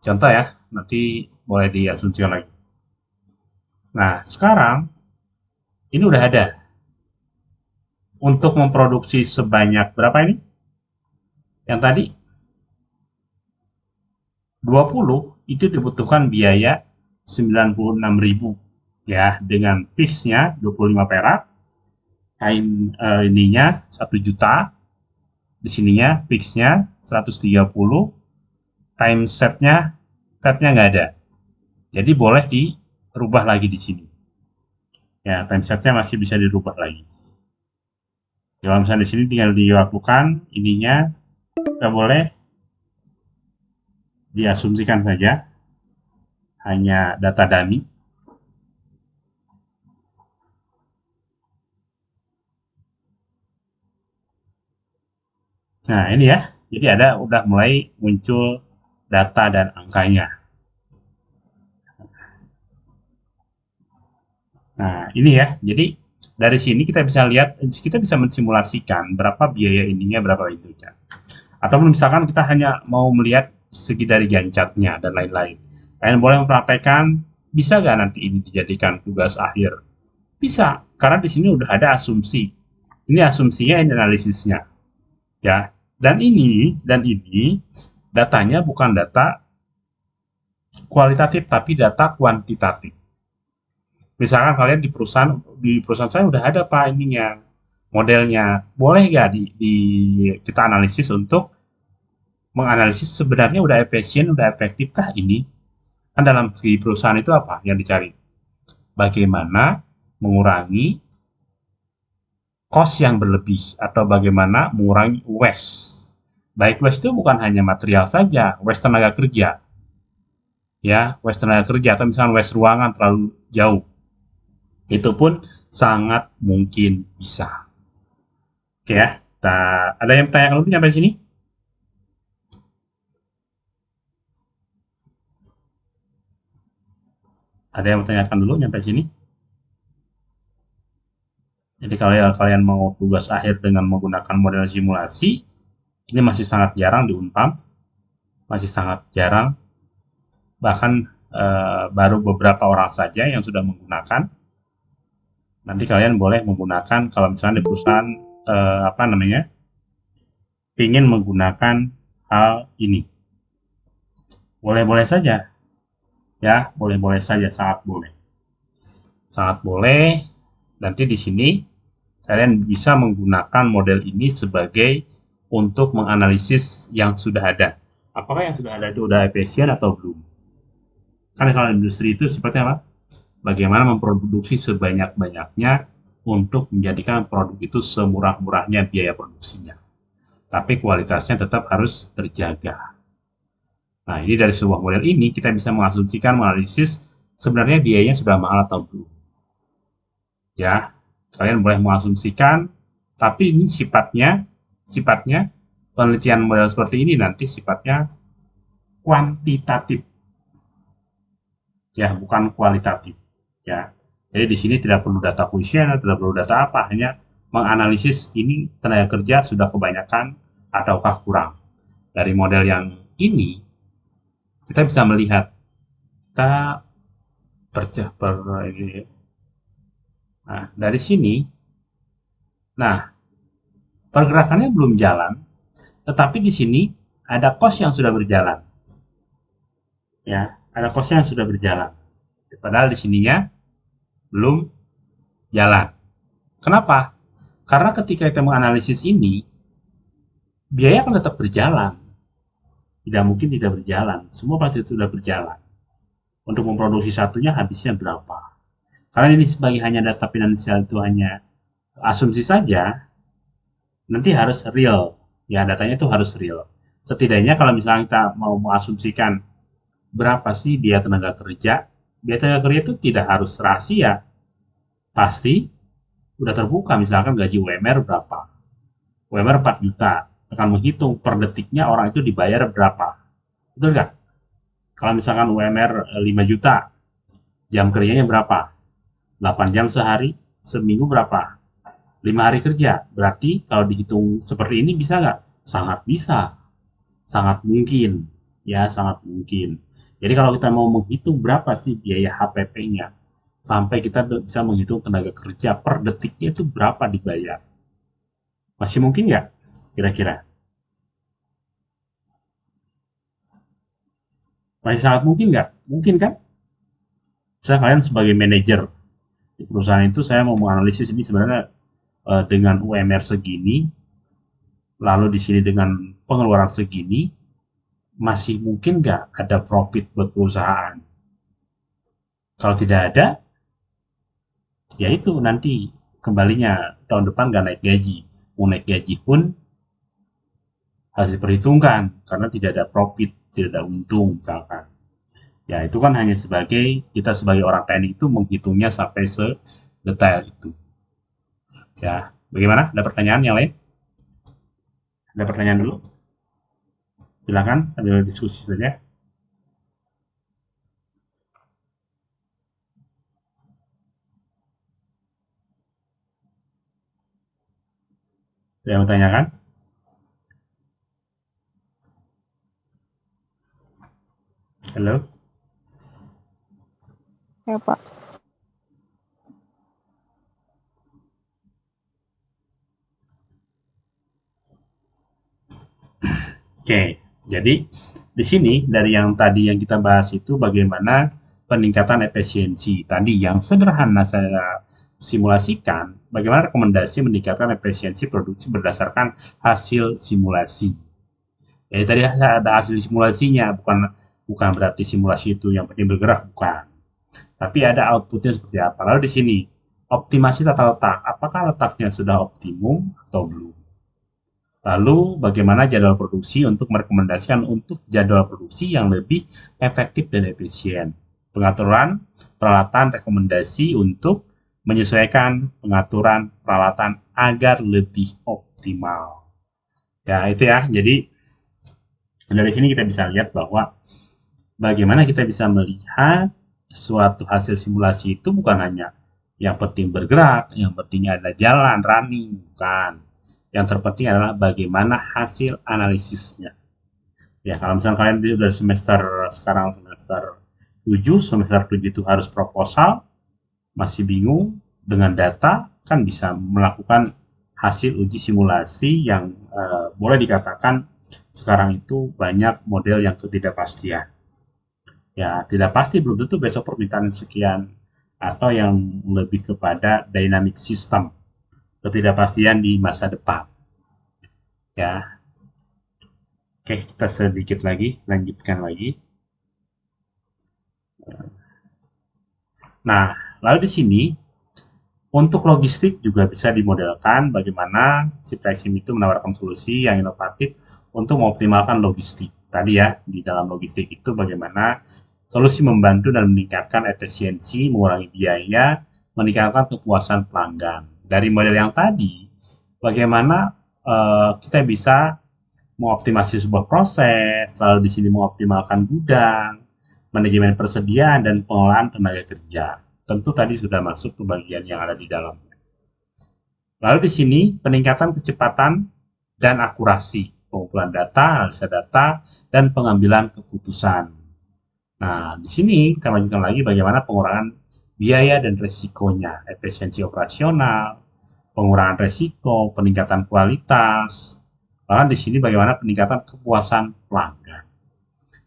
Contoh ya, nanti boleh diasumsikan lagi. Nah, sekarang ini udah ada. Untuk memproduksi sebanyak berapa ini? Yang tadi 20 itu dibutuhkan biaya 96.000 ya, dengan fixnya 25 perak. Ininya 1 juta. Di sininya fixnya 130. Time setnya nggak ada. Jadi boleh dirubah lagi di sini. Ya, time setnya masih bisa dirubah lagi. Kalau misalnya di sini tinggal dilakukan ininya, kita boleh diasumsikan saja hanya data dummy. Nah, ini ya. Jadi udah mulai muncul data dan angkanya. Nah, ini ya. Jadi dari sini kita bisa lihat, kita bisa mensimulasikan berapa biaya ininya, berapa itunya. Atau misalkan kita hanya mau melihat segi dari gancatnya dan lain-lain. Kalian boleh mempraktekkan, bisa nggak nanti ini dijadikan tugas akhir? Bisa, karena di sini udah ada asumsi. Ini asumsinya, ini analisisnya. Ya, dan ini datanya bukan data kualitatif tapi data kuantitatif. Misalkan kalian di perusahaan saya udah ada Pak ininya, modelnya. Boleh nggak kita analisis untuk menganalisis sebenarnya udah efisien, udah efektifkah ini? Kan dalam segi perusahaan itu apa yang dicari? Bagaimana mengurangi cost yang berlebih atau bagaimana mengurangi waste. Baik waste itu bukan hanya material saja, waste tenaga kerja. Ya, waste tenaga kerja atau misalnya waste ruangan terlalu jauh. Itu pun sangat mungkin bisa. Oke ya, ada yang bertanya dulu sampai sini? Ada yang bertanyakan dulu sampai sini? Jadi kalau kalian mau tugas akhir dengan menggunakan model simulasi, ini masih sangat jarang di Unpam, masih sangat jarang. Bahkan baru beberapa orang saja yang sudah menggunakan. Nanti kalian boleh menggunakan kalau misalnya di perusahaan ingin menggunakan hal ini. Boleh-boleh saja. Ya, boleh-boleh saja, sangat boleh. Sangat boleh. Nanti di sini kalian bisa menggunakan model ini sebagai untuk menganalisis yang sudah ada. Apakah yang sudah ada itu sudah efisien atau belum? Kan kalau industri itu sifatnya apa? Bagaimana memproduksi sebanyak-banyaknya untuk menjadikan produk itu semurah-murahnya biaya produksinya. Tapi kualitasnya tetap harus terjaga. Nah, ini dari sebuah model ini kita bisa mengasumsikan, menganalisis sebenarnya biayanya sudah mahal atau belum. Ya, kalian boleh mengasumsikan, tapi ini sifatnya penelitian model seperti ini nanti sifatnya kuantitatif. Ya, bukan kualitatif. Ya. Jadi di sini tidak perlu data kuesioner, tidak perlu data apa, hanya menganalisis ini tenaga kerja sudah kebanyakan ataukah kurang. Dari model yang ini kita bisa melihat kita ini. Nah, dari sini, nah pergerakannya belum jalan, tetapi di sini ada cost yang sudah berjalan. Ya, ada cost yang sudah berjalan. Padahal di sininya belum jalan. Kenapa? Karena ketika kita menganalisis ini, biaya akan tetap berjalan. Tidak mungkin tidak berjalan. Semua pasti sudah berjalan. Untuk memproduksi satunya habisnya berapa. Karena ini sebagai hanya data finansial itu hanya asumsi saja, nanti harus real. Ya, datanya itu harus real. Setidaknya kalau misalnya kita mau mengasumsikan berapa sih biaya tenaga kerja itu tidak harus rahasia. Pasti udah terbuka, misalkan gaji UMR berapa. UMR 4 juta. Akan menghitung per detiknya orang itu dibayar berapa. Betul nggak? Kalau misalkan UMR 5 juta, jam kerjanya berapa? 8 jam sehari, seminggu berapa? 5 hari kerja. Berarti kalau dihitung seperti ini bisa nggak? Sangat bisa. Sangat mungkin. Ya, sangat mungkin. Jadi kalau kita mau menghitung berapa sih biaya HPP-nya, sampai kita bisa menghitung tenaga kerja per detiknya itu berapa dibayar. Masih mungkin nggak? Kira-kira. Masih sangat mungkin nggak? Mungkin kan? Misalnya kalian sebagai manajer di perusahaan itu, saya mau menganalisis ini sebenarnya dengan UMR segini, lalu di sini dengan pengeluaran segini, masih mungkin nggak ada profit buat perusahaan? Kalau tidak ada, ya itu nanti kembalinya tahun depan nggak naik gaji. Mau naik gaji pun harus diperhitungkan karena tidak ada profit, tidak ada untung misalkan. Ya itu kan hanya sebagai kita sebagai orang teknik itu menghitungnya sampai sedetail itu. Ya, bagaimana? Ada pertanyaan yang lain? Ada pertanyaan dulu? Silakan sambil diskusi saja. Ada yang bertanyakan? Halo?
Ya, Pak.
Oke, jadi di sini dari yang tadi yang kita bahas itu bagaimana peningkatan efisiensi. Tadi yang sederhana saya simulasikan, bagaimana rekomendasi meningkatkan efisiensi produksi berdasarkan hasil simulasi. Jadi tadi ada hasil simulasinya, bukan bukan berarti simulasi itu yang penting bergerak, bukan. Tapi ada outputnya seperti apa. Lalu di sini, optimasi tata letak. Apakah letaknya sudah optimum atau belum? Lalu bagaimana jadwal produksi untuk merekomendasikan untuk jadwal produksi yang lebih efektif dan efisien. Pengaturan peralatan rekomendasi untuk menyesuaikan pengaturan peralatan agar lebih optimal. Ya, itu ya. Jadi dari sini kita bisa lihat bahwa bagaimana kita bisa melihat suatu hasil simulasi itu bukan hanya yang penting bergerak, yang penting ada jalan, running, bukan. Yang terpenting adalah bagaimana hasil analisisnya. Ya, kalau misalnya kalian sudah sekarang semester 7, semester 7 itu harus proposal, masih bingung dengan data, kan bisa melakukan hasil uji simulasi yang boleh dikatakan sekarang itu banyak model yang ketidakpastian. Ya, tidak pasti belum tentu besok permintaan sekian atau yang lebih kepada dynamic system, ketidakpastian di masa depan. Ya, oke, kita sedikit lagi, lanjutkan lagi. Nah, lalu di sini untuk logistik juga bisa dimodelkan bagaimana si Pricim itu menawarkan solusi yang inovatif untuk mengoptimalkan logistik. Tadi ya, di dalam logistik itu bagaimana solusi membantu dan meningkatkan efisiensi, mengurangi biaya, meningkatkan kepuasan pelanggan. Dari model yang tadi, bagaimana kita bisa mengoptimasi sebuah proses, lalu di sini mengoptimalkan gudang, manajemen persediaan, dan pengelolaan tenaga kerja. Tentu tadi sudah masuk ke bagian yang ada di dalamnya. Lalu di sini peningkatan kecepatan dan akurasi, pengumpulan data, analisa data, dan pengambilan keputusan. Nah, di sini kita lanjutkan lagi bagaimana pengurangan biaya dan resikonya, efisiensi operasional, pengurangan resiko, peningkatan kualitas. Bahkan di sini bagaimana peningkatan kepuasan pelanggan.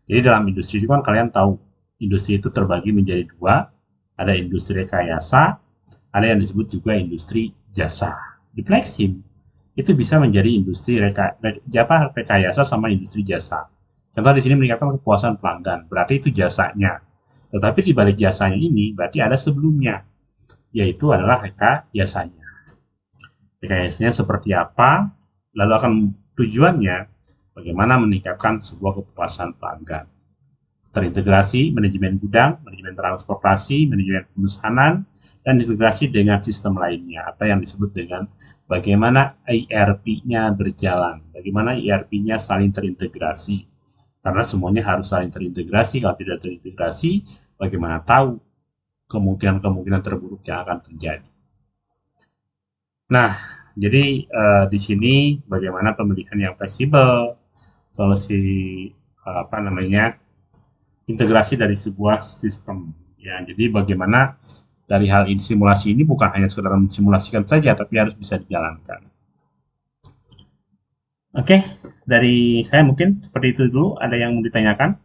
Jadi dalam industri itu kan kalian tahu, industri itu terbagi menjadi dua, ada industri rekayasa, ada yang disebut juga industri jasa. Di Plexim itu bisa menjadi industri rekayasa sama industri jasa. Contoh di sini meningkatkan kepuasan pelanggan, berarti itu jasanya. Tetapi di balik jasanya ini berarti ada sebelumnya, yaitu adalah rekayasanya. Rekayasanya seperti apa, lalu akan tujuannya bagaimana meningkatkan sebuah kepuasan pelanggan. Terintegrasi manajemen gudang, manajemen transportasi, manajemen pemesanan, dan integrasi dengan sistem lainnya, apa yang disebut dengan bagaimana ERP-nya berjalan, bagaimana ERP-nya saling terintegrasi. Karena semuanya harus saling terintegrasi, kalau tidak terintegrasi, bagaimana tahu kemungkinan-kemungkinan terburuk yang akan terjadi. Nah, jadi di sini bagaimana pemilihan yang fleksibel, solusi apa namanya, integrasi dari sebuah sistem. Ya, jadi bagaimana dari hal ini simulasi ini bukan hanya sekedar mensimulasikan saja, tapi harus bisa dijalankan. Oke, dari saya mungkin seperti itu dulu. Ada yang mau ditanyakan?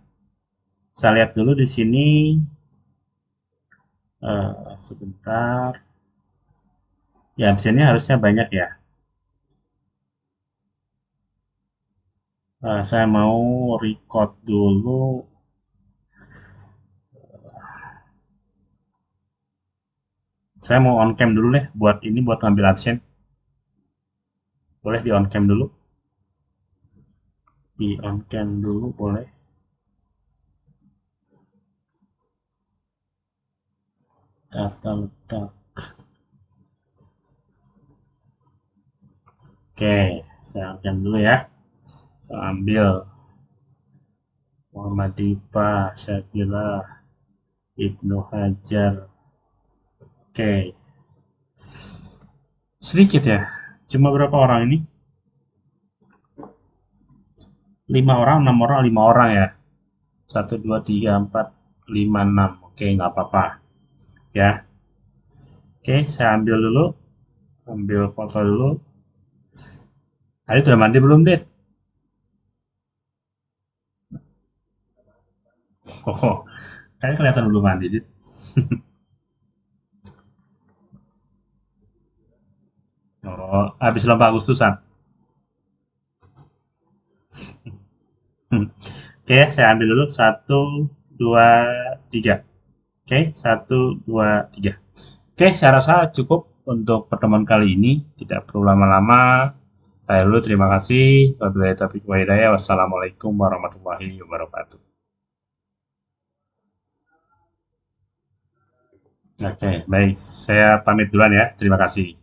Saya lihat dulu di sini sebentar. Ya, absennya harusnya banyak ya. Saya mau record dulu. Saya mau on cam dulu deh buat ini, buat ngambil absen. Boleh di on cam dulu? Di on cam dulu boleh. Data letak. Oke, saya on cam dulu ya. Saya ambil Muhammad Dipa, Syakila, Ibnu Hajar. Oke, sedikit ya. Cuma berapa orang ini? 5 orang, 6 orang, 5 orang ya. 1, 2, 3, 4, 5, 6. Oke, nggak apa-apa ya. Oke, saya ambil dulu. Ambil foto dulu. Tadi udah mandi belum, Dit? Oh, kayaknya kelihatan belum mandi, Dit. Oh, habis lomba Agustusan. Oke, saya ambil dulu. 1, 2, 3. Oke, 1, 2, 3. Oke, saya rasa cukup untuk pertemuan kali ini. Tidak perlu lama-lama. Saya dulu terima kasih. Wabillahi taufiq wa hidayah. Wassalamualaikum warahmatullahi wabarakatuh. Oke, baik. Saya pamit duluan ya. Terima kasih.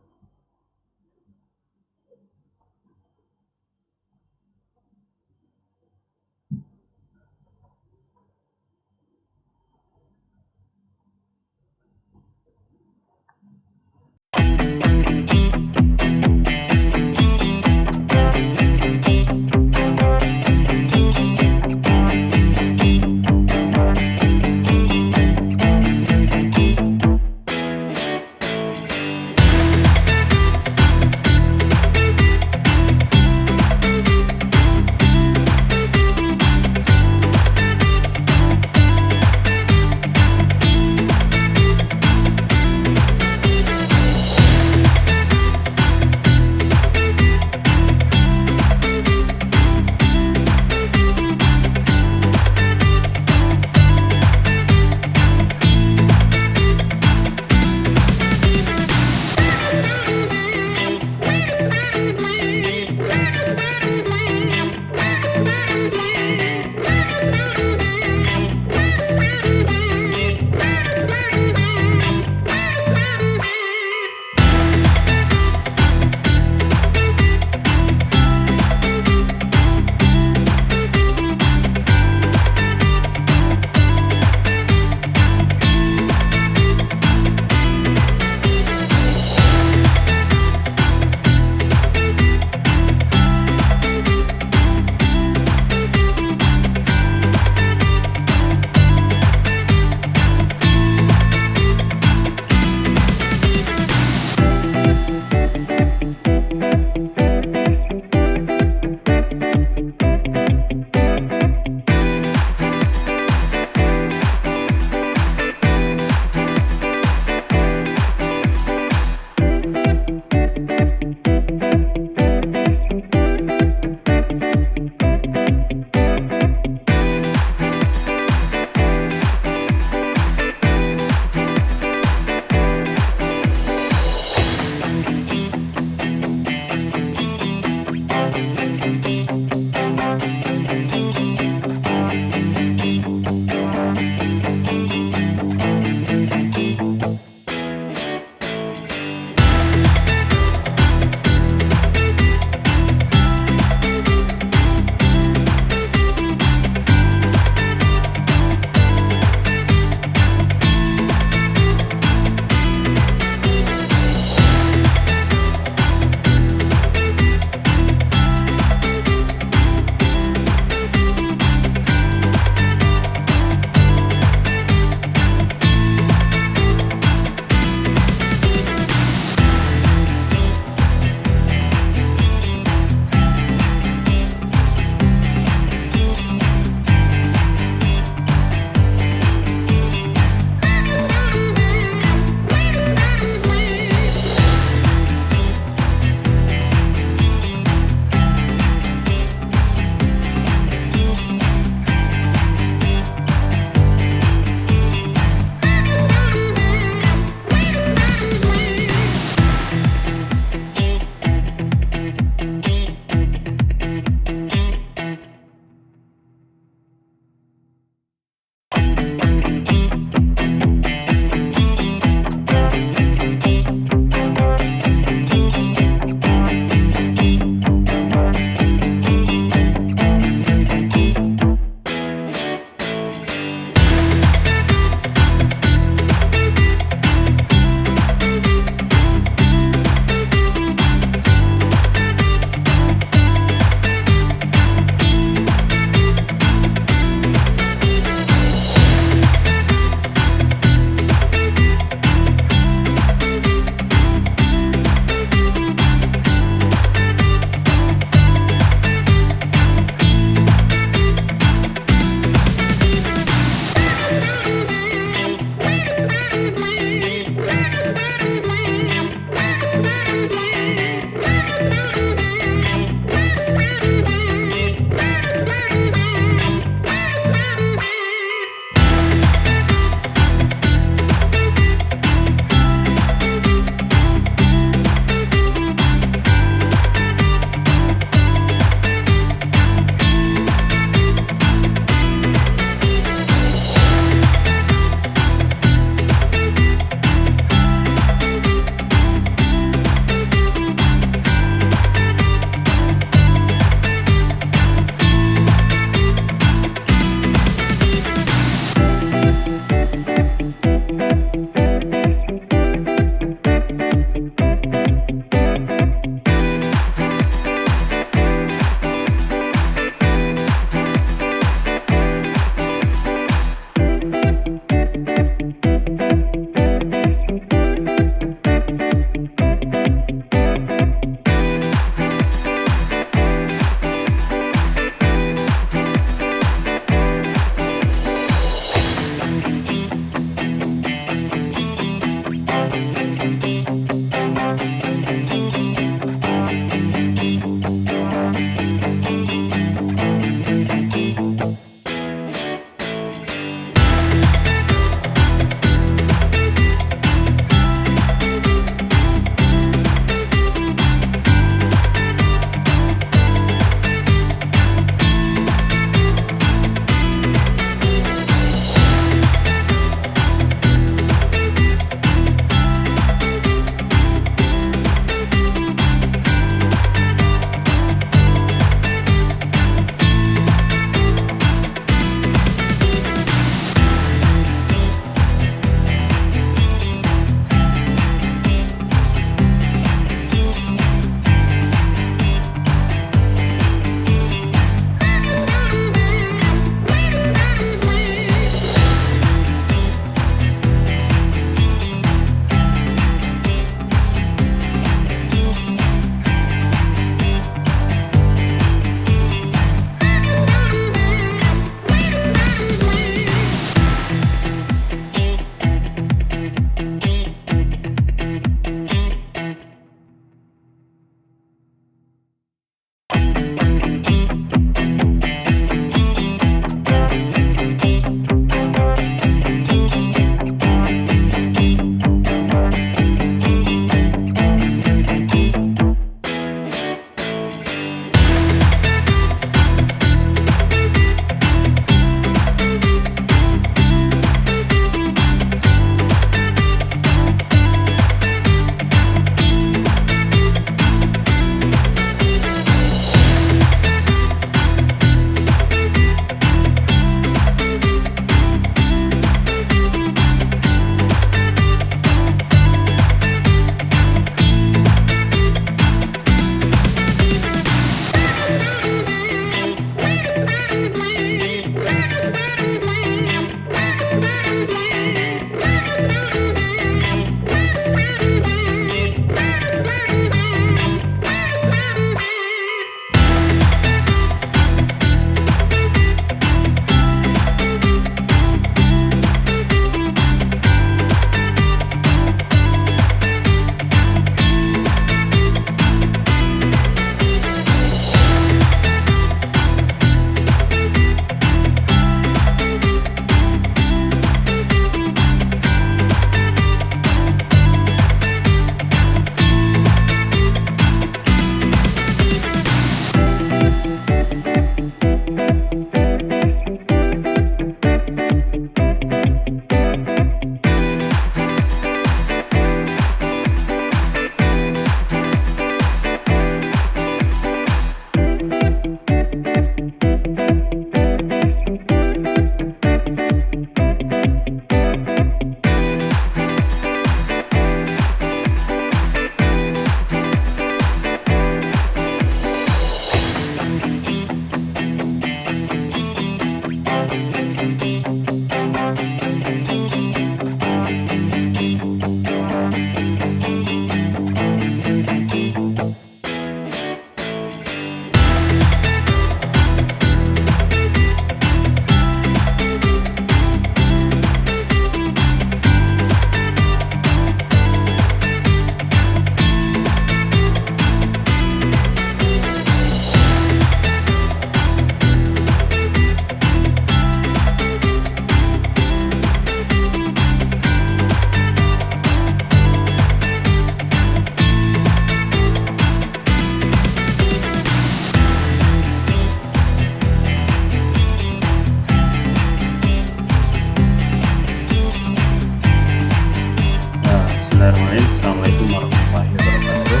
lain. Assalamualaikum warahmatullahi wabarakatuh.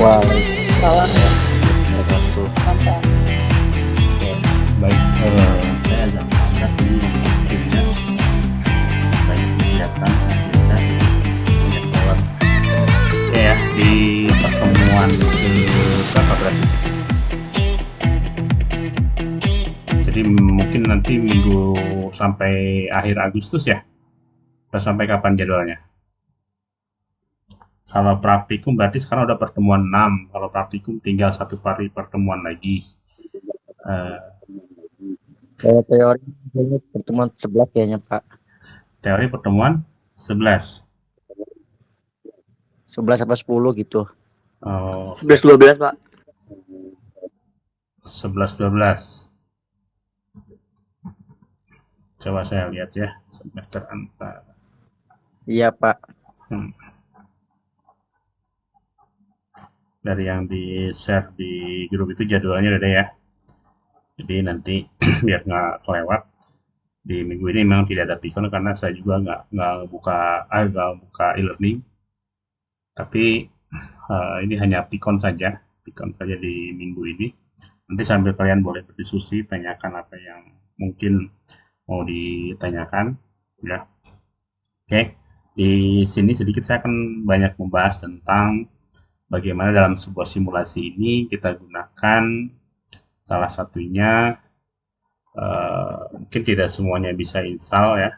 Waalaikumsalam
Wabarakatuh.
warahmatullahi
Oke, baik. Saya agak mengangkat ini mungkinnya banyak kegiatan kita banyak lewat. Oke ya, di pertemuan ke berapa berarti? Jadi mungkin nanti minggu sampai akhir Agustus ya? Atau sampai kapan jadwalnya? Kalau praktikum berarti sekarang udah pertemuan 6. Kalau praktikum tinggal satu kali pertemuan lagi.
Kalau teori pertemuan 11 kayaknya Pak.
Teori pertemuan 11.
11 apa 10 gitu.
Oh,
11-12 Pak.
11-12. Coba saya lihat ya, semester antara.
Iya Pak.
Dari yang di share di grup itu jadwalnya udah ada ya. Jadi nanti biar nggak kelewat, di minggu ini memang tidak ada Pikon karena saya juga nggak buka e-learning. Tapi ini hanya Pikon saja di minggu ini. Nanti sambil kalian boleh berdiskusi, tanyakan apa yang mungkin mau ditanyakan ya. Oke, di sini sedikit saya akan banyak membahas tentang bagaimana dalam sebuah simulasi ini kita gunakan salah satunya, mungkin tidak semuanya bisa install ya,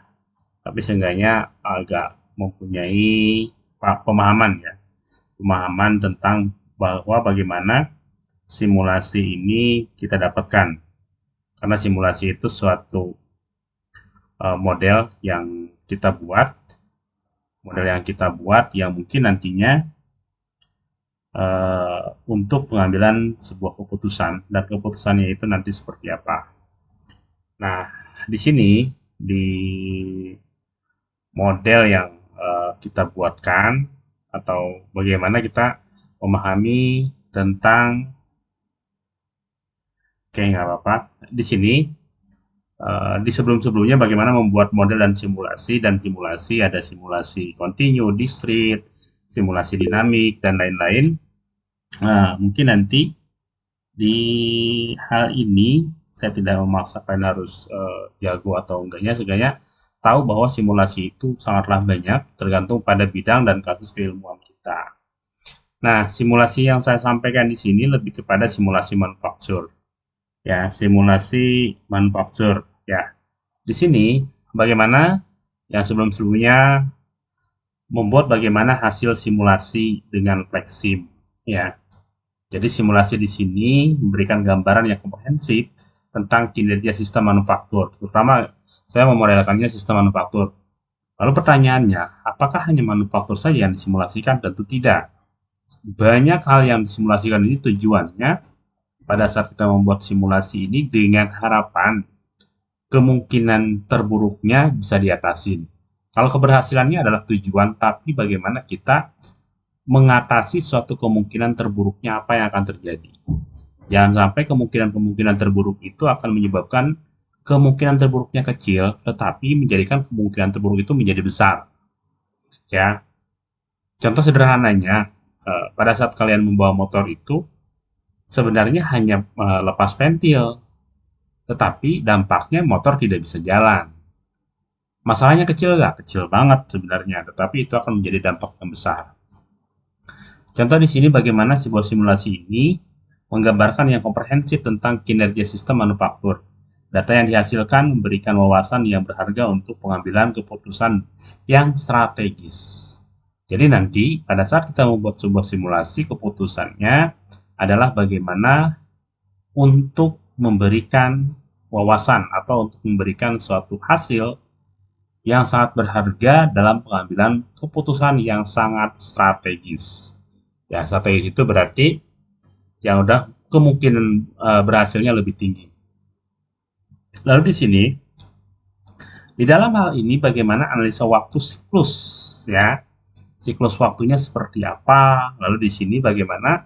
tapi seenggaknya agak mempunyai pemahaman tentang bahwa bagaimana simulasi ini kita dapatkan, karena simulasi itu suatu model yang kita buat yang mungkin nantinya untuk pengambilan sebuah keputusan, dan keputusannya itu nanti seperti apa. Nah, di sini di model yang kita buatkan atau bagaimana kita memahami tentang, oke nggak apa-apa, di sini di sebelumnya bagaimana membuat model dan simulasi ada simulasi kontinu, discrete, simulasi dinamik dan lain-lain. Nah, mungkin nanti di hal ini saya tidak memaksa kalian harus jago atau enggaknya, seenggaknya tahu bahwa simulasi itu sangatlah banyak tergantung pada bidang dan kasus keilmuan kita. Nah, simulasi yang saya sampaikan di sini lebih kepada simulasi manufaktur. Ya, simulasi manufaktur. Ya, di sini bagaimana yang sebelumnya membuat bagaimana hasil simulasi dengan Plexsim. Ya, jadi simulasi di sini memberikan gambaran yang komprehensif tentang kinerja sistem manufaktur. Terutama saya memodelkannya sistem manufaktur. Lalu pertanyaannya, apakah hanya manufaktur saja yang disimulasikan? Tentu tidak. Banyak hal yang disimulasikan ini tujuannya pada saat kita membuat simulasi ini dengan harapan kemungkinan terburuknya bisa diatasin. Kalau keberhasilannya adalah tujuan, tapi bagaimana kita mengatasi suatu kemungkinan terburuknya apa yang akan terjadi. Jangan sampai kemungkinan terburuk itu akan menyebabkan kemungkinan terburuknya kecil, tetapi menjadikan kemungkinan terburuk itu menjadi besar. Ya, contoh sederhananya, pada saat kalian membawa motor itu, sebenarnya hanya lepas pentil, tetapi dampaknya motor tidak bisa jalan. Masalahnya kecil nggak? Kecil banget sebenarnya, tetapi itu akan menjadi dampak yang besar. Contoh di sini bagaimana sebuah simulasi ini menggambarkan yang komprehensif tentang kinerja sistem manufaktur. Data yang dihasilkan memberikan wawasan yang berharga untuk pengambilan keputusan yang strategis. Jadi nanti pada saat kita membuat sebuah simulasi, keputusannya adalah bagaimana untuk memberikan wawasan atau untuk memberikan suatu hasil yang sangat berharga dalam pengambilan keputusan yang sangat strategis. Ya, strategis itu berarti yang udah kemungkinan berhasilnya lebih tinggi. Lalu di sini, di dalam hal ini bagaimana analisa waktu siklus, ya, siklus waktunya seperti apa. Lalu di sini bagaimana,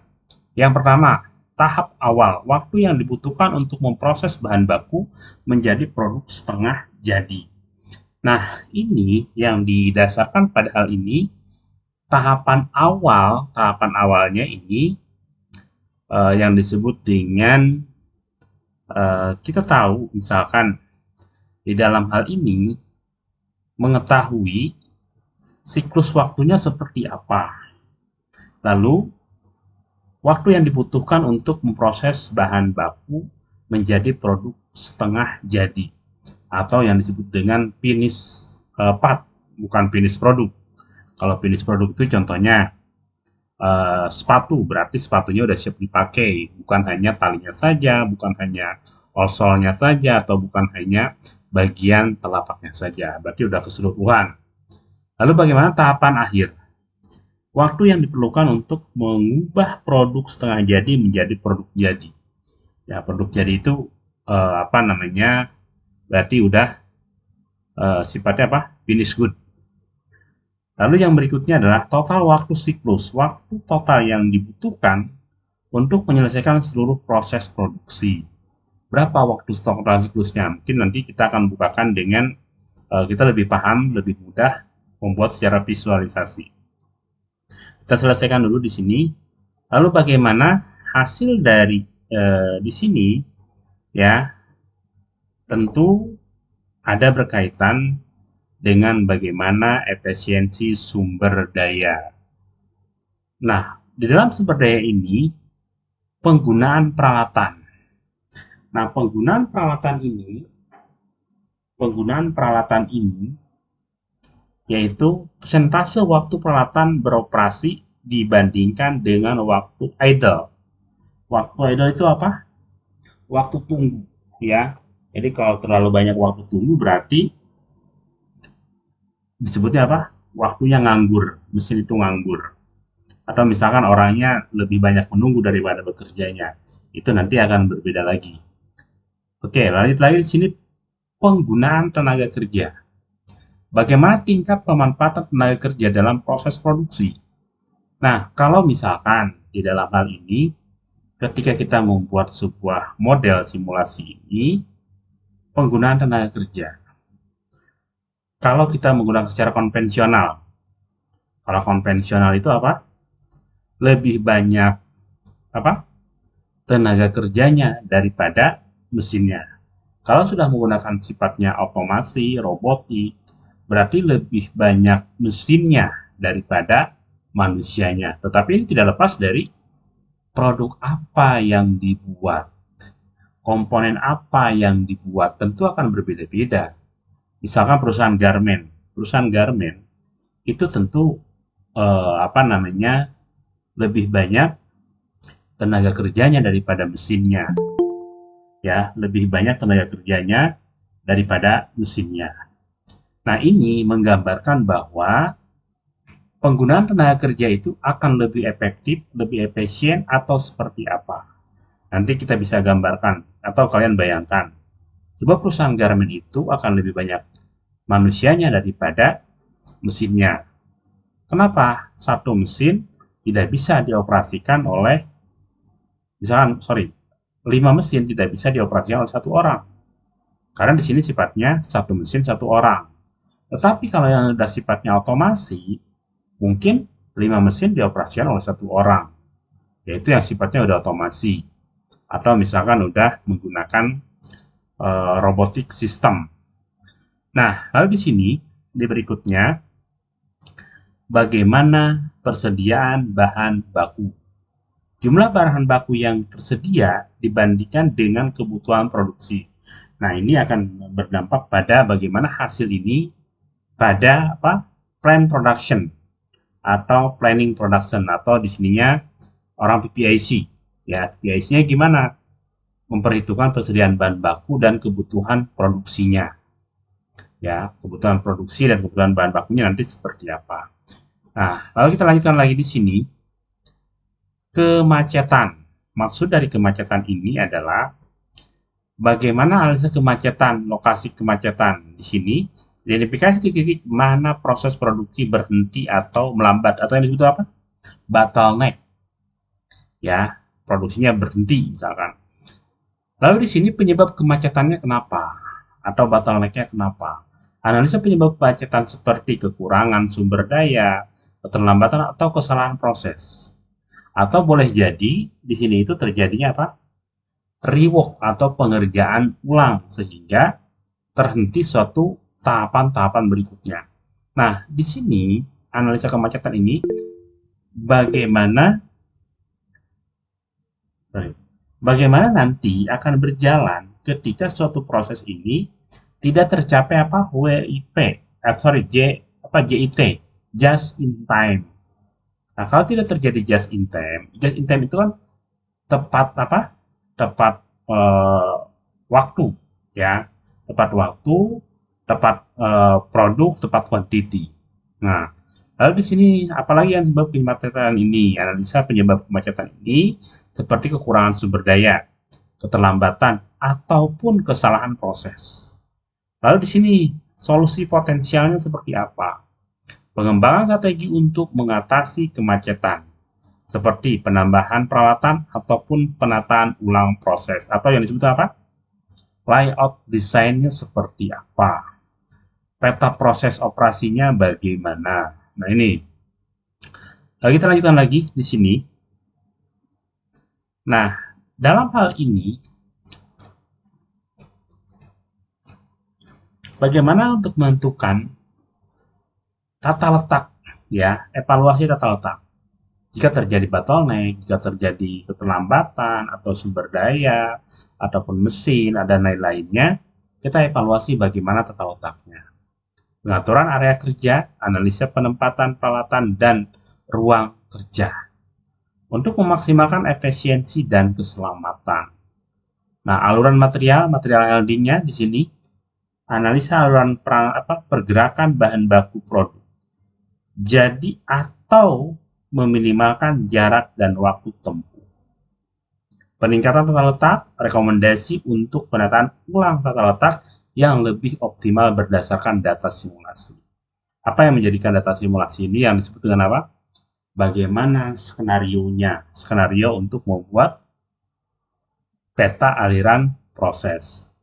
yang pertama, tahap awal, waktu yang dibutuhkan untuk memproses bahan baku menjadi produk setengah jadi. Nah, ini yang didasarkan pada hal ini, tahapan awalnya ini yang disebut dengan kita tahu misalkan di dalam hal ini mengetahui siklus waktunya seperti apa. Lalu waktu yang dibutuhkan untuk memproses bahan baku menjadi produk setengah jadi atau yang disebut dengan finish part, bukan finish produk. Kalau finish produk itu contohnya sepatu, berarti sepatunya udah siap dipakai, bukan hanya talinya saja, bukan hanya outsole-nya saja, atau bukan hanya bagian telapaknya saja, berarti udah keseluruhan. Lalu bagaimana tahapan akhir? Waktu yang diperlukan untuk mengubah produk setengah jadi menjadi produk jadi. Ya, produk jadi itu apa namanya? Berarti udah sifatnya apa? Finish good. Lalu yang berikutnya adalah total waktu siklus. Waktu total yang dibutuhkan untuk menyelesaikan seluruh proses produksi. Berapa waktu total siklusnya? Mungkin nanti kita akan bukakan dengan kita lebih paham, lebih mudah membuat secara visualisasi. Kita selesaikan dulu di sini. Lalu bagaimana hasil dari di sini? Ya, tentu ada berkaitan dengan bagaimana efisiensi sumber daya. Nah, di dalam sumber daya ini penggunaan peralatan. Nah, penggunaan peralatan ini yaitu persentase waktu peralatan beroperasi dibandingkan dengan waktu idle. Waktu idle itu apa? Waktu tunggu, ya. Jadi kalau terlalu banyak waktu tunggu berarti disebutnya apa? Waktunya nganggur, mesin itu nganggur. Atau misalkan orangnya lebih banyak menunggu daripada bekerjanya. Itu nanti akan berbeda lagi. Oke, lanjut lagi di sini penggunaan tenaga kerja. Bagaimana tingkat pemanfaatan tenaga kerja dalam proses produksi? Nah, kalau misalkan di dalam hal ini, ketika kita membuat sebuah model simulasi ini, penggunaan tenaga kerja. Kalau kita menggunakan secara konvensional, kalau konvensional itu apa? Lebih banyak apa? Tenaga kerjanya daripada mesinnya. Kalau sudah menggunakan sifatnya otomasi, robotik, berarti lebih banyak mesinnya daripada manusianya. Tetapi ini tidak lepas dari produk apa yang dibuat, komponen apa yang dibuat, tentu akan berbeda-beda. Misalkan perusahaan garmen itu tentu apa namanya lebih banyak tenaga kerjanya daripada mesinnya, ya, lebih banyak tenaga kerjanya daripada mesinnya. Nah, ini menggambarkan bahwa penggunaan tenaga kerja itu akan lebih efektif, lebih efisien, atau seperti apa. Nanti kita bisa gambarkan, atau kalian bayangkan, sebuah perusahaan garmen itu akan lebih banyak manusianya daripada mesinnya. Kenapa? Satu mesin tidak bisa dioperasikan oleh, misalkan, 5 mesin tidak bisa dioperasikan oleh satu orang. Karena di sini sifatnya satu mesin, satu orang. Tetapi kalau yang sudah sifatnya otomasi, mungkin 5 mesin dioperasikan oleh satu orang, yaitu yang sifatnya udah otomasi, atau misalkan udah menggunakan robotic system. Nah, lalu di sini di berikutnya bagaimana persediaan bahan baku. Jumlah bahan baku yang tersedia dibandingkan dengan kebutuhan produksi. Nah, ini akan berdampak pada bagaimana hasil ini pada plan production atau planning production, atau di sininya orang PPIC. Ya, PPIC-nya gimana? Memperhitungkan persediaan bahan baku dan kebutuhan produksinya. Ya, kebutuhan produksi dan kebutuhan bahan bakunya nanti seperti apa. Nah, lalu kita lanjutkan lagi di sini. Kemacetan. Maksud dari kemacetan ini adalah bagaimana analisis kemacetan, lokasi kemacetan. Di sini identifikasi titik-titik mana proses produksi berhenti atau melambat, atau yang disebut apa? Bottleneck. Ya, produksinya berhenti misalkan. Lalu di sini penyebab kemacetannya kenapa? Atau bottleneck-nya kenapa? Analisa penyebab kemacetan seperti kekurangan sumber daya, keterlambatan atau kesalahan proses. Atau boleh jadi di sini itu terjadinya apa? Rework atau pengerjaan ulang sehingga terhenti suatu tahapan-tahapan berikutnya. Nah, di sini analisa kemacetan ini bagaimana bagaimana nanti akan berjalan ketika suatu proses ini tidak tercapai apa JIT, just in time. Nah, kalau tidak terjadi just in time itu kan tepat apa? Tepat waktu, ya, tepat waktu, tepat produk, tepat quantity. Nah, lalu di sini apalagi yang menyebab kemacetan ini? Analisa penyebab kemacetan ini seperti kekurangan sumber daya, keterlambatan, ataupun kesalahan proses. Lalu di sini solusi potensialnya seperti apa? Pengembangan strategi untuk mengatasi kemacetan, seperti penambahan peralatan ataupun penataan ulang proses, atau yang disebut apa? Layout desainnya seperti apa? Peta proses operasinya bagaimana? Nah ini, kita lanjutkan lagi di sini. Nah, dalam hal ini, bagaimana untuk menentukan tata letak, ya, evaluasi tata letak. Jika terjadi bottleneck, jika terjadi keterlambatan atau sumber daya, ataupun mesin, dan lain-lainnya, kita evaluasi bagaimana tata letaknya. Pengaturan area kerja, analisa penempatan peralatan dan ruang kerja untuk memaksimalkan efisiensi dan keselamatan. Nah, aluran material handlingnya di sini, analisa aluran pergerakan bahan baku produk. Jadi atau meminimalkan jarak dan waktu tempuh. Peningkatan tata letak, rekomendasi untuk penataan ulang tata letak yang lebih optimal berdasarkan data simulasi. Apa yang menjadikan data simulasi ini yang disebut dengan apa? Bagaimana skenarionya? Skenario untuk membuat peta aliran proses.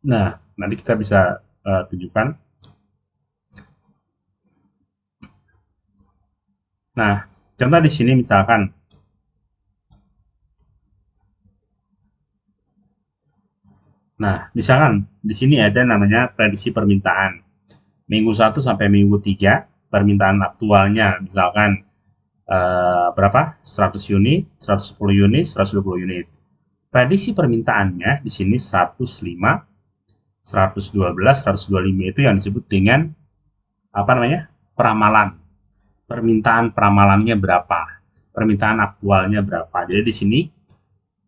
Nah, nanti kita bisa tunjukkan. Nah, contoh di sini misalkan di sini ada namanya prediksi permintaan. Minggu 1 sampai minggu 3, permintaan aktualnya misalkan berapa? 100 unit, 110 unit, 120 unit. Prediksi permintaannya di sini 105, 112, 125 itu yang disebut dengan apa namanya? Peramalan. Permintaan peramalannya berapa? Permintaan aktualnya berapa? Jadi di sini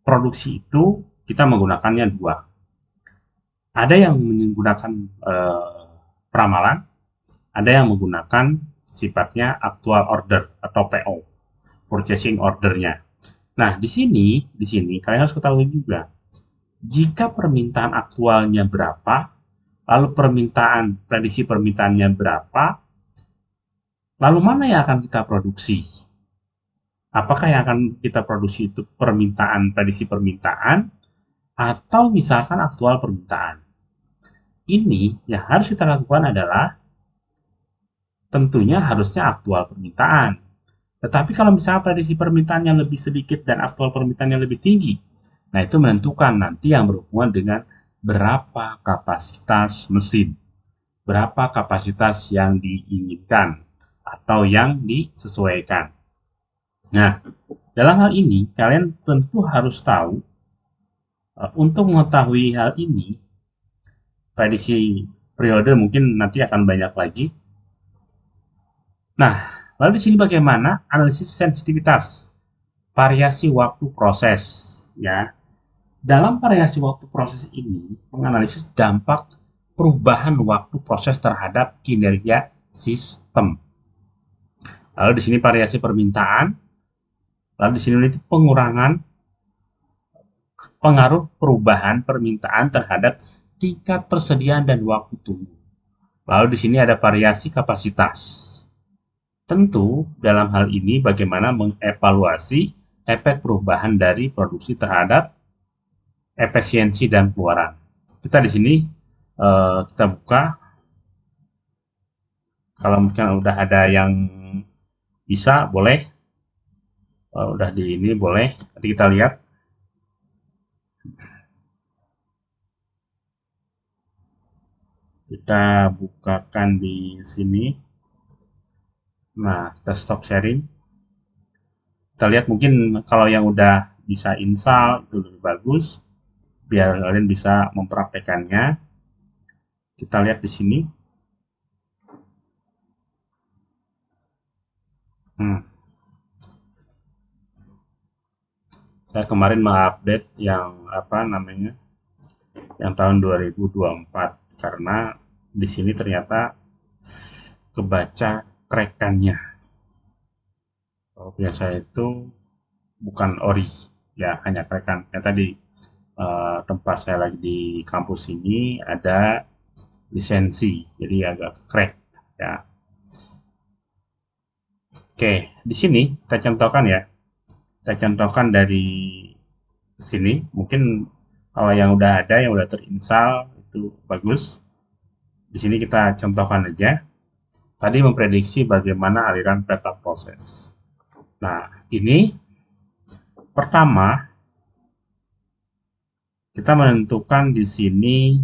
produksi itu kita menggunakannya dua. Ada yang menggunakan peramalan, ada yang menggunakan sifatnya actual order atau PO, purchasing ordernya. Nah, di sini kalian harus ketahui juga, jika permintaan aktualnya berapa, lalu prediksi permintaannya berapa, lalu mana yang akan kita produksi? Apakah yang akan kita produksi itu prediksi permintaan, atau misalkan aktual permintaan? Ini yang harus kita lakukan adalah tentunya harusnya aktual permintaan. Tetapi kalau misalnya prediksi permintaannya lebih sedikit dan aktual permintaannya lebih tinggi, nah itu menentukan nanti yang berhubungan dengan berapa kapasitas mesin, berapa kapasitas yang diinginkan atau yang disesuaikan. Nah, dalam hal ini kalian tentu harus tahu, untuk mengetahui hal ini, prediksi periode mungkin nanti akan banyak lagi. Nah, lalu di sini bagaimana analisis sensitivitas variasi waktu proses, ya. Dalam variasi waktu proses ini menganalisis dampak perubahan waktu proses terhadap kinerja sistem. Lalu di sini variasi permintaan, lalu di sini pengaruh perubahan permintaan terhadap tingkat persediaan dan waktu tunggu. Lalu di sini ada variasi kapasitas. Tentu dalam hal ini bagaimana mengevaluasi efek perubahan dari produksi terhadap efisiensi dan keluaran. Kita di sini kita buka Kalau mungkin udah ada yang bisa, boleh. Udah di ini boleh. Nanti kita lihat. Kita bukakan di sini. Nah, kita stop sharing. Kita lihat mungkin kalau yang udah bisa install itu lebih bagus, biar kalian bisa mempraktekannya. Kita lihat di sini. Saya kemarin mengupdate yang apa namanya, yang tahun 2024 karena di sini ternyata kebaca krekannya. Kalau punya saya itu bukan ori, ya hanya krekan. Yang tadi tempat saya lagi di kampus ini ada lisensi, jadi agak crack ya. Oke, di sini kita contohkan ya. Kita contohkan dari sini. Mungkin kalau yang udah ada, yang udah terinstall itu bagus. Di sini kita contohkan aja. Tadi memprediksi bagaimana aliran peta proses. Nah, ini pertama kita menentukan di sini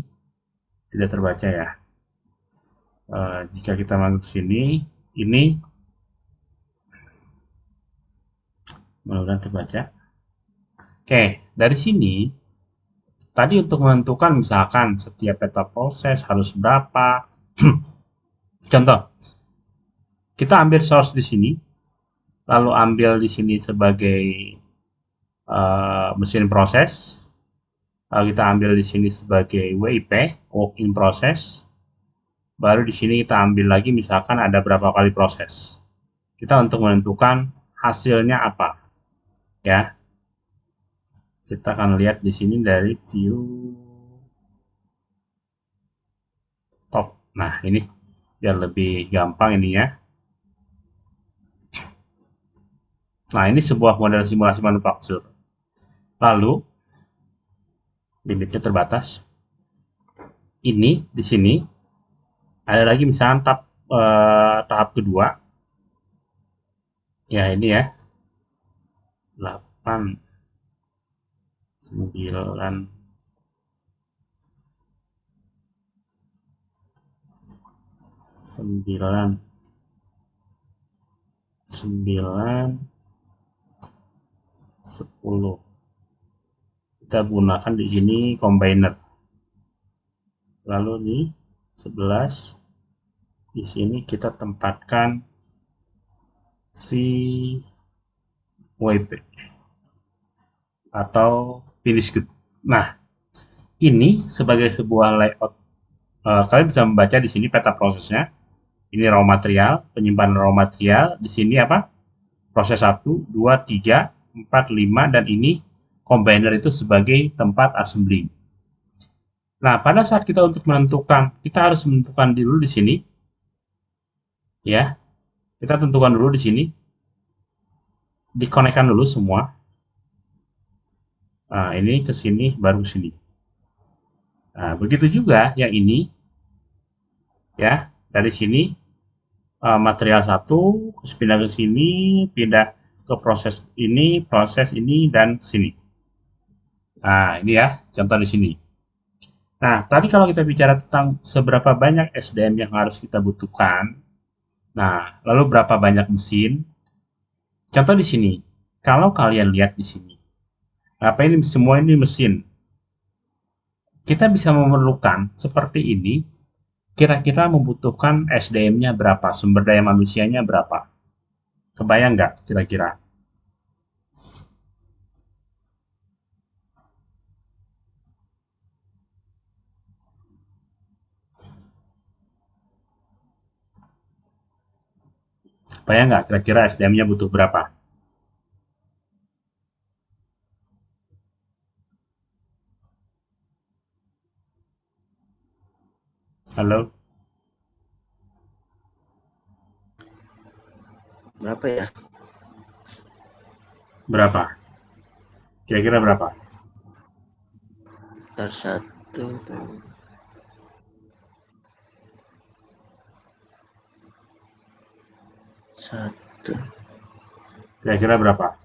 tidak terbaca ya. Jika kita masuk sini, ini mudah-mudahan terbaca. Oke, dari sini tadi untuk menentukan misalkan setiap peta proses harus berapa. Contoh, kita ambil source di sini, lalu ambil di sini sebagai mesin proses, lalu kita ambil di sini sebagai WIP, work in process, baru di sini kita ambil lagi misalkan ada berapa kali proses. Kita untuk menentukan hasilnya apa, ya. Kita akan lihat di sini dari view top. Nah, ini biar lebih gampang ininya. Nah, ini sebuah model simulasi manufaktur. Lalu, limitnya terbatas. Ini, di sini, ada lagi misalnya tahap kedua. Ya, ini ya. 8, 9, 10. Kita gunakan di sini combiner. Lalu di 11, di sini kita tempatkan si WP atau finish good. Nah, ini sebagai sebuah layout. Kalian bisa membaca di sini peta prosesnya. Ini raw material, penyimpanan raw material. Di sini apa? Proses 1, 2, 3, 4, 5, dan ini combiner itu sebagai tempat assembly. Nah, pada saat kita untuk menentukan, kita harus menentukan dulu di sini. Ya, kita tentukan dulu di sini. Dikonekkan dulu semua. Nah, ini ke sini, baru ke sini. Nah, begitu juga yang ini. Ya, dari sini material 1, pindah ke sini, pindah ke proses ini, dan sini. Nah, ini ya, contoh di sini. Nah, tadi kalau kita bicara tentang seberapa banyak SDM yang harus kita butuhkan, nah, lalu berapa banyak mesin, contoh di sini. Kalau kalian lihat di sini, apa ini semua ini mesin. Kita bisa memerlukan seperti ini, kira-kira membutuhkan SDM-nya berapa, sumber daya manusianya berapa. Kebayang nggak kira-kira? Bayang nggak kira-kira SDM-nya butuh berapa? Halo?
Berapa ya?
Berapa? Kira-kira berapa?
Ntar 1. 1,
Kira-kira berapa?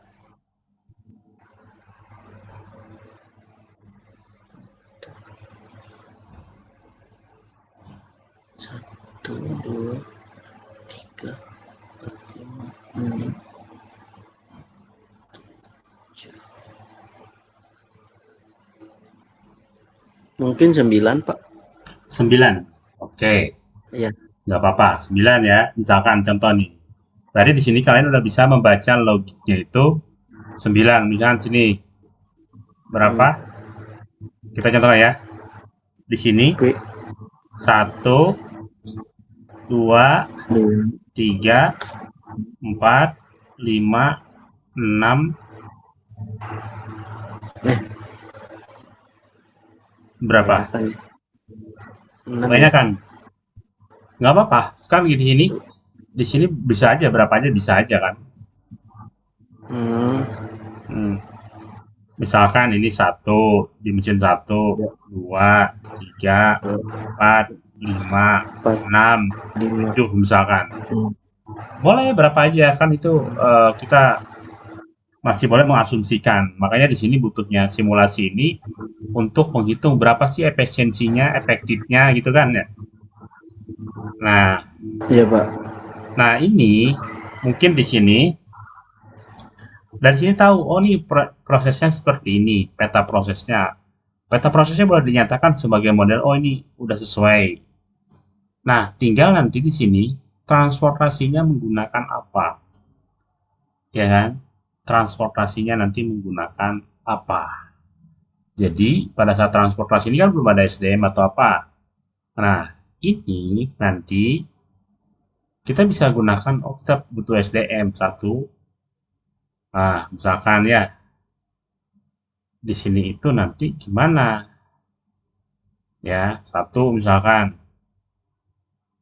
1, 2, 3, 4, 5, 6, 7. Mungkin 9, Pak.
9. Oke.
Iya.
Nggak apa-apa. 9 ya. Misalkan contoh nih. Berarti di sini kalian udah bisa membaca logiknya itu 9. Misalkan sini berapa? Kita contohkan ya. Di sini
Oke.
1, 2, 3, 4, 5, 6. Berapa? Banyak kan? Nggak apa-apa. Kan di sini bisa aja berapa aja bisa aja kan. Misalkan ini 1 di mesin 1, 2, 3, 4, 5, 6, 7 misalkan. Boleh berapa aja kan itu kita masih boleh mengasumsikan. Makanya di sini butuhnya simulasi ini untuk menghitung berapa sih efisiensinya, efektifnya gitu kan ya. Nah,
Iya, Pak.
nah ini mungkin di sini dari sini tahu, oh nih prosesnya seperti ini, peta prosesnya. Peta prosesnya boleh dinyatakan sebagai model, oh ini udah sesuai. Nah, tinggal nanti di sini transportasinya menggunakan apa, ya kan? Transportasinya nanti menggunakan apa. Jadi pada saat transportasi ini kan belum ada SDM atau apa. Nah, ini nanti kita bisa gunakan, oh kita butuh SDM satu. Nah, misalkan ya di sini itu nanti gimana? Ya, satu misalkan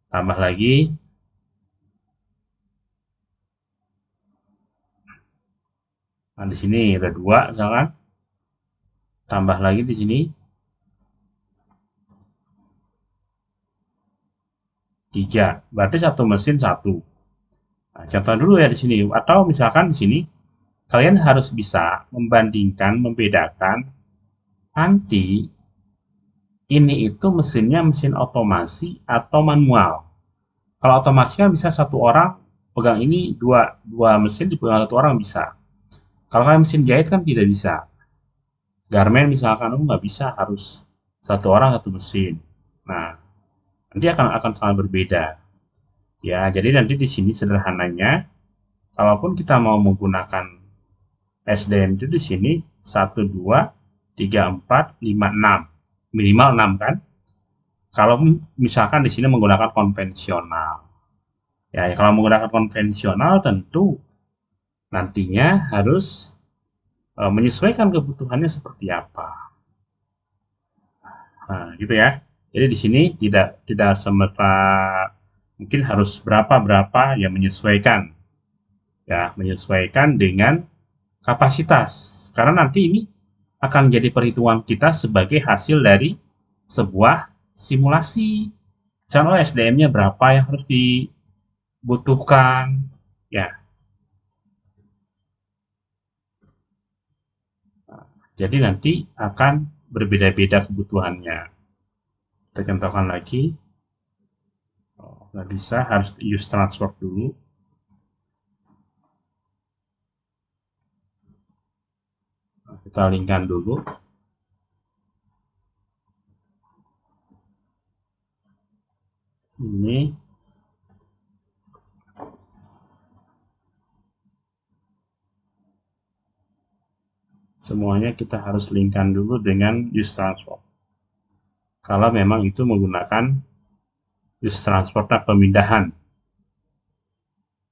tambah lagi. Nah, di sini ada 2 misalkan. Tambah lagi di sini 3. Berarti satu mesin 1. Nah, contoh dulu ya di sini. Atau misalkan di sini kalian harus bisa membandingkan, membedakan nanti ini itu mesinnya mesin otomasi atau manual. Kalau otomasi kan bisa satu orang pegang ini, dua mesin dipegang satu orang bisa. Kalau kalian mesin jahit kan tidak bisa. Garmen misalkan nggak bisa, harus satu orang satu mesin. Nah, nanti akan sangat berbeda. Ya, jadi nanti di sini sederhananya, kalaupun kita mau menggunakan SDM itu di sini 1, 2, 3, 4, 5, 6. Minimal 6 kan? Kalau misalkan di sini menggunakan konvensional. Ya, kalau menggunakan konvensional tentu nantinya harus menyesuaikan kebutuhannya seperti apa. Nah, gitu ya. Jadi di sini tidak semata mungkin harus berapa ya menyesuaikan. Ya, menyesuaikan dengan kapasitas. Karena nanti ini akan jadi perhitungan kita sebagai hasil dari sebuah simulasi. Misalnya SDM-nya berapa yang harus dibutuhkan. Ya. Jadi nanti akan berbeda-beda kebutuhannya. Kita contohkan lagi. Nggak bisa, harus use transport dulu. Nah, kita linkkan dulu. Ini semuanya kita harus linkkan dulu dengan use transport. Kalau memang itu menggunakan use transport pemindahan.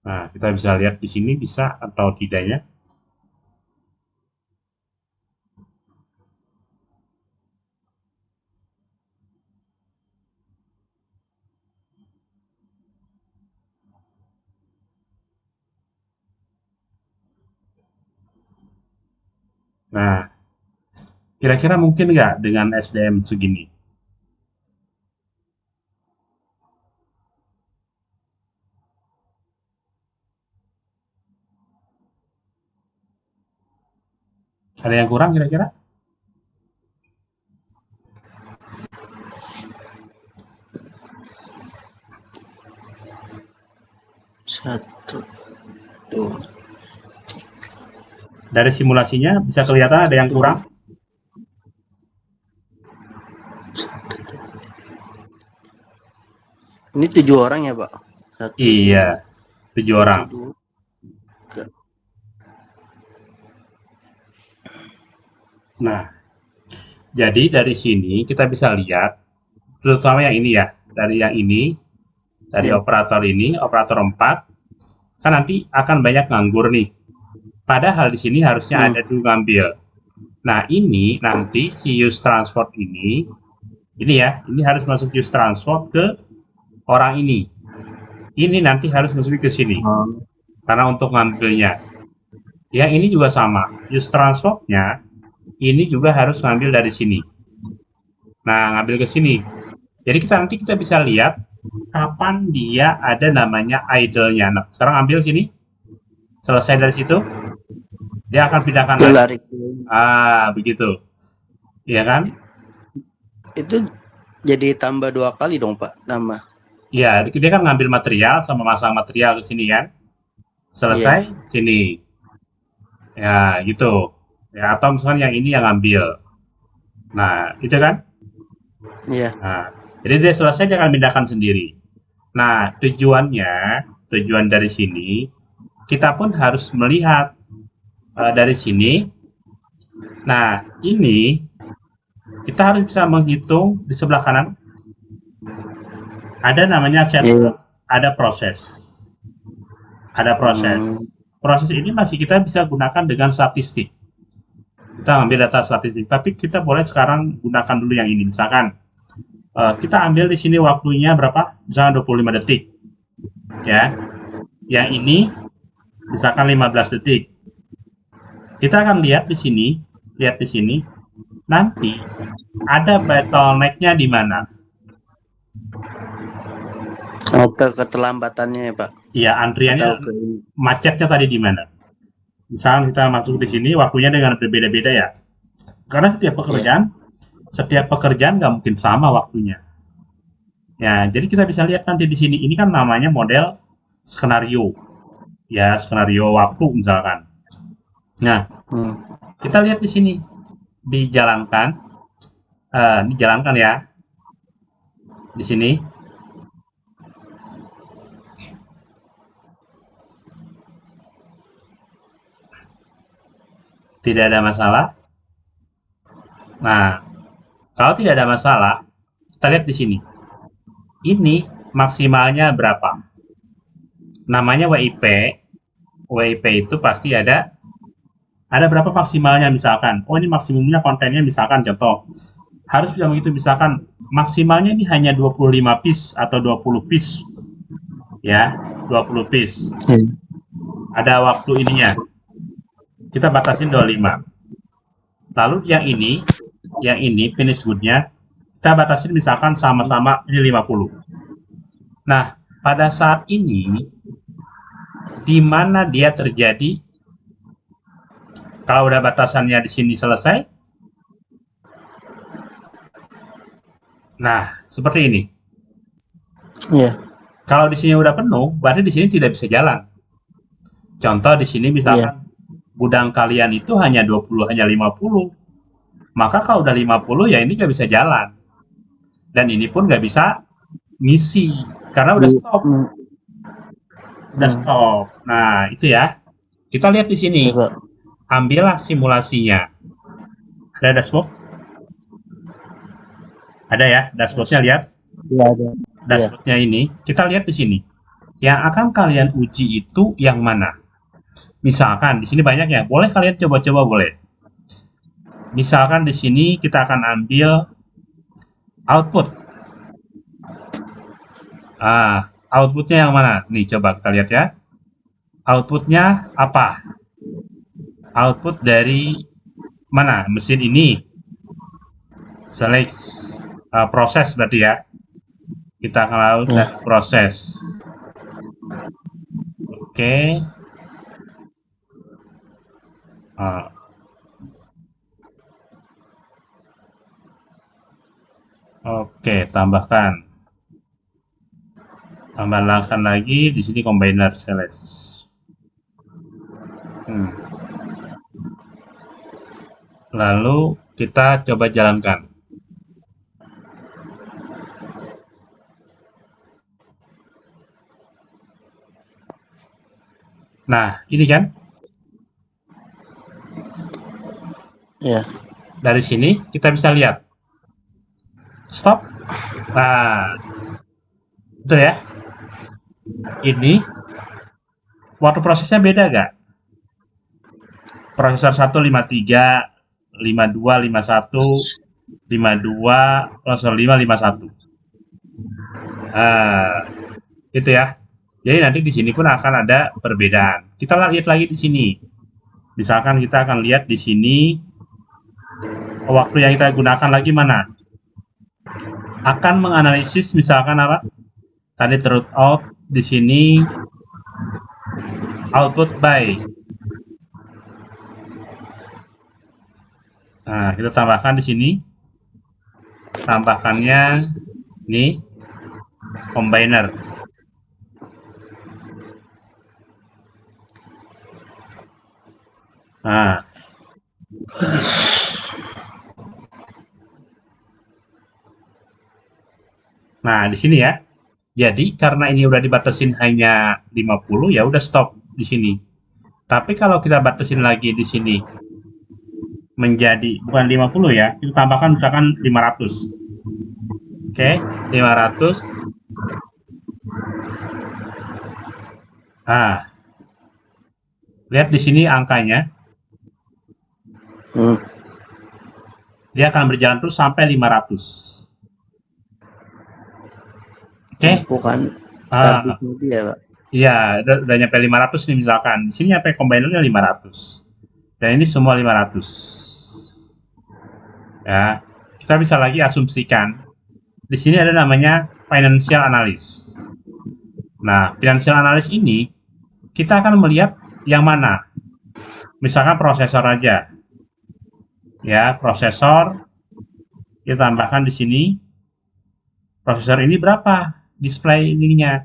Nah, kita bisa lihat di sini bisa atau tidaknya. Nah, kira-kira mungkin nggak dengan SDM segini? Ada yang kurang kira-kira?
Satu, dua,
Dari simulasinya bisa kelihatan ada yang kurang?
satu, dua. Ini 7 orang ya, Pak? Satu,
Iya, 7 orang.
dua, tiga.
Nah, jadi dari sini kita bisa lihat, terutama yang ini ya, dari yang ini, dari
Iya.
operator ini, operator 4, kan nanti akan banyak nganggur nih. Padahal di sini harusnya ada do ngambil. Nah, ini nanti si use transport ini ya, ini harus masuk use transport ke orang ini. Ini nanti harus masuk ke sini. Karena untuk ngambilnya. Yang ini juga sama. Use transportnya ini juga harus ngambil dari sini. Nah, ngambil ke sini. Jadi nanti kita bisa lihat kapan dia ada namanya idle-nya. Nah, sekarang ambil sini. Selesai dari situ, dia akan pindahkan
Dia
lagi.
lari ke
Begitu. Iya kan?
itu jadi tambah 2 kali dong, Pak, nama.
Iya, dia kan ngambil material sama masang material ke sini kan. Selesai, sini. Ya, gitu. Ya, atau misalnya yang ini yang ngambil. Nah, itu kan?
Iya.
Nah, jadi dia selesai dia akan pindahkan sendiri. Nah, tujuan dari sini, kita pun harus melihat dari sini. Nah, ini kita harus bisa menghitung di sebelah kanan. Ada namanya setup, ada proses. Ada proses. Proses ini masih kita bisa gunakan dengan statistik. Kita ambil data statistik, tapi kita boleh sekarang gunakan dulu yang ini. Misalkan kita ambil di sini waktunya berapa? Misalkan 25 detik. Ya. Yang ini misalkan 15 detik. Kita akan lihat di sini, nanti ada bottleneck-nya di mana?
Keterlambatannya ya, Pak.
Iya, antriannya macetnya tadi di mana? Misalkan kita masuk di sini waktunya dengan berbeda-beda ya. Karena setiap pekerjaan nggak mungkin sama waktunya. Ya, jadi kita bisa lihat nanti di sini. Ini kan namanya model skenario. Ya, skenario waktu misalkan. Nah, kita lihat di sini. Dijalankan ya. Di sini. Tidak ada masalah. Nah, kalau tidak ada masalah, kita lihat di sini. Ini maksimalnya berapa? Namanya WIP. WIP itu pasti ada berapa maksimalnya misalkan. Oh, ini maksimumnya kontennya misalkan contoh. Harus bisa begitu misalkan maksimalnya ini hanya 25 piece atau 20 piece. Ya, 20 piece. Ada waktu ininya. Kita batasin 25. Lalu yang ini finish good-nya kita batasin misalkan sama-sama ini 50. Nah, pada saat ini di mana dia terjadi? Kalau udah batasannya di sini selesai. Nah, seperti ini.
Iya.
Kalau di sini udah penuh, berarti di sini tidak bisa jalan. Contoh di sini misalkan gudang kalian itu hanya 20, hanya 50. Maka kalau udah 50 ya ini nggak bisa jalan. Dan ini pun nggak bisa ngisi karena udah stop. Udah stop. Nah, itu ya. Kita lihat di sini. Ambillah simulasinya. Ada dashboard? Ada ya, dashboardnya lihat.
Iya, ada.
Dashboardnya ini, kita lihat di sini. Yang akan kalian uji itu yang mana? Misalkan di sini banyak ya. Boleh kalian coba-coba boleh. Misalkan di sini kita akan ambil output. Outputnya yang mana? Nih coba kita lihat ya. Outputnya apa? Output dari mana? Mesin ini. Select proses berarti ya. Kita akan lakukan proses. Oke. Oke, tambahkan lagi di sini combiner select. Lalu kita coba jalankan. Nah, ini kan
Ya.
dari sini kita bisa lihat stop. Nah, betul ya. Ini waktu prosesnya beda gak? Prosesor 153, 52, 51, 52, prosesor 5, 51. Itu ya. Jadi nanti di sini pun akan ada perbedaan. Kita lihat lagi di sini. Misalkan kita akan lihat di sini waktu yang kita gunakan lagi mana? Akan menganalisis misalkan apa? Tadi truth out di sini output by. Nah, kita tambahkan di sini. Tambahkannya ini combiner. Nah, di sini ya. Jadi karena ini udah dibatasin hanya 50, ya udah stop di sini. Tapi kalau kita batasin lagi di sini menjadi bukan 50 ya, kita tambahkan misalkan 500. Oke, 500. Nah, lihat di sini angkanya. Dia akan berjalan terus sampai 500. Oke.
Bukan kardusnya dia, Pak.
Iya, udah nyampe 500 nih misalkan. Di sini nyampe combinernya 500. Dan ini semua 500. Ya, kita bisa lagi asumsikan. Di sini ada namanya financial analysis. Nah, financial analysis ini kita akan melihat yang mana. Misalkan prosesor aja. Ya, prosesor kita tambahkan di sini. Prosesor ini berapa display ininya?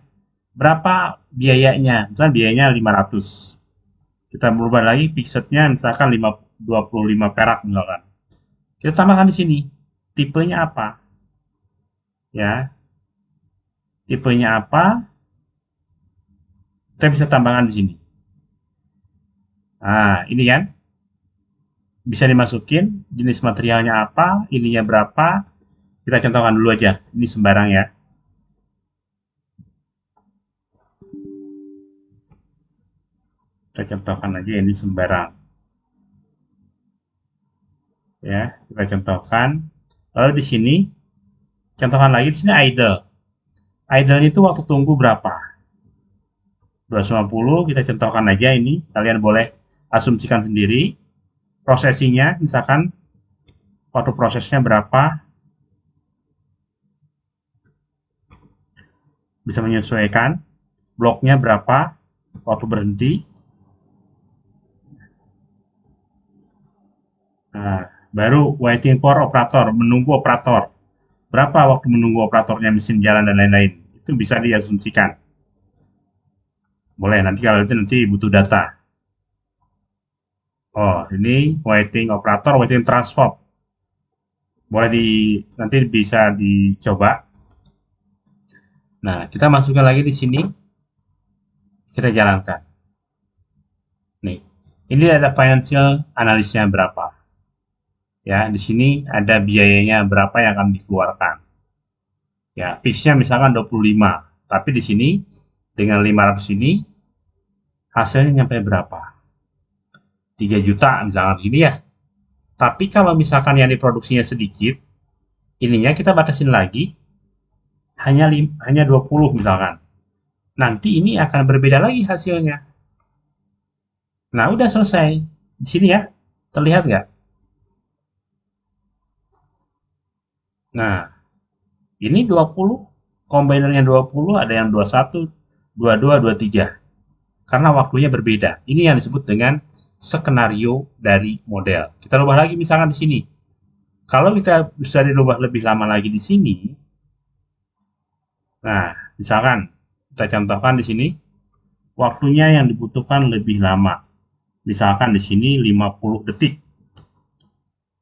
Berapa biayanya? Misalkan biayanya 500. Kita berubah lagi pixelnya misalkan 25 perak misalkan. Kita tambahkan di sini. Tipenya apa? Ya. Tipenya apa? Kita bisa tambahkan di sini. Nah, ini kan. Bisa dimasukin jenis materialnya apa, ininya berapa. Kita contohkan dulu aja. Ini sembarang ya. Kita contohkan aja ini sembarang. Ya, kita contohkan. Lalu di sini contohkan lagi di sini idle. Idle itu waktu tunggu berapa? 250, kita contohkan aja ini. Kalian boleh asumsikan sendiri. Prosesinya misalkan waktu prosesnya berapa? Bisa menyesuaikan. Bloknya berapa? Waktu berhenti. Nah, baru waiting for operator, menunggu operator. Berapa waktu menunggu operatornya mesin jalan dan lain-lain. Itu bisa diasumsikan. Boleh, nanti kalau itu nanti butuh data. Oh, ini waiting operator, waiting transform. Boleh nanti bisa dicoba. Nah, kita masukkan lagi di sini. Kita jalankan. Nih, ini ada financial analisisnya berapa. Ya, di sini ada biayanya berapa yang akan dikeluarkan. Ya, fixnya misalkan 25, tapi di sini dengan 500 ini hasilnya nyampe berapa? 3 juta misalkan gini ya. Tapi kalau misalkan yang diproduksinya sedikit, ininya kita batasin lagi hanya 20 misalkan. Nanti ini akan berbeda lagi hasilnya. Nah, udah selesai. Di sini ya. Terlihat nggak? Nah, ini 20, combinernya 20, ada yang 21, 22, 23. Karena waktunya berbeda. Ini yang disebut dengan skenario dari model. Kita ubah lagi misalkan di sini. Kalau kita bisa dirubah lebih lama lagi di sini, nah, misalkan kita contohkan di sini, waktunya yang dibutuhkan lebih lama. Misalkan di sini 50 detik.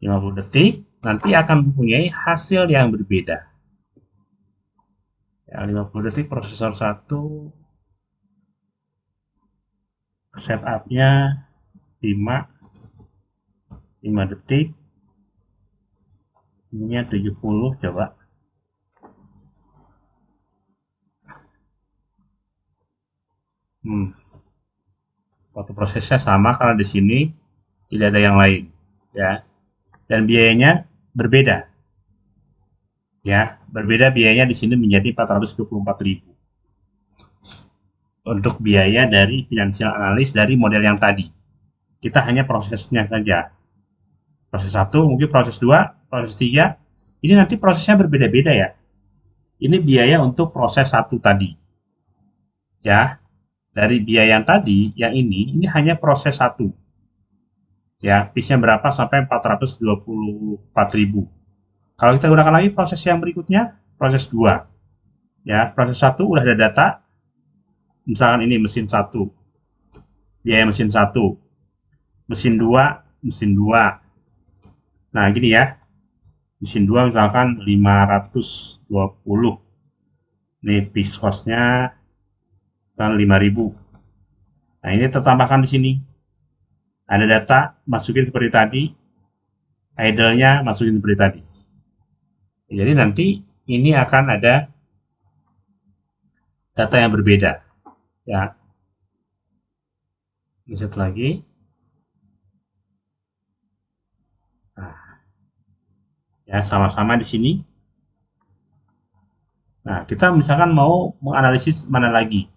50 detik, nanti akan mempunyai hasil yang berbeda. Ya, 50 detik prosesor 1, setupnya 5 detik, ininya 70, coba. Waktu prosesnya sama karena di sini tidak ada yang lain, ya. Dan biayanya berbeda, ya. Berbeda biayanya di sini menjadi 424.000 untuk biaya dari financial analyst dari model yang tadi. Kita hanya prosesnya saja. Proses 1, mungkin proses 2, proses 3. Ini nanti prosesnya berbeda-beda ya. Ini biaya untuk proses 1 tadi. Ya. Dari biaya yang tadi, yang ini hanya proses 1. Ya, piece-nya berapa sampai 424.000. Kalau kita gunakan lagi proses yang berikutnya, proses 2. Ya, proses 1 udah ada data. Misalkan ini mesin 1. Biaya mesin 1. Mesin 2, mesin 2. Nah, gini ya. Mesin 2 misalkan 520. Ini piece cost-nya kan 5.000. Nah, ini tertambahkan di sini. Ada data, masukin seperti tadi. Idle-nya masukin seperti tadi. Jadi nanti ini akan ada data yang berbeda. Ya. Reset lagi. Nah, ya sama-sama di sini. Nah, kita misalkan mau menganalisis mana lagi.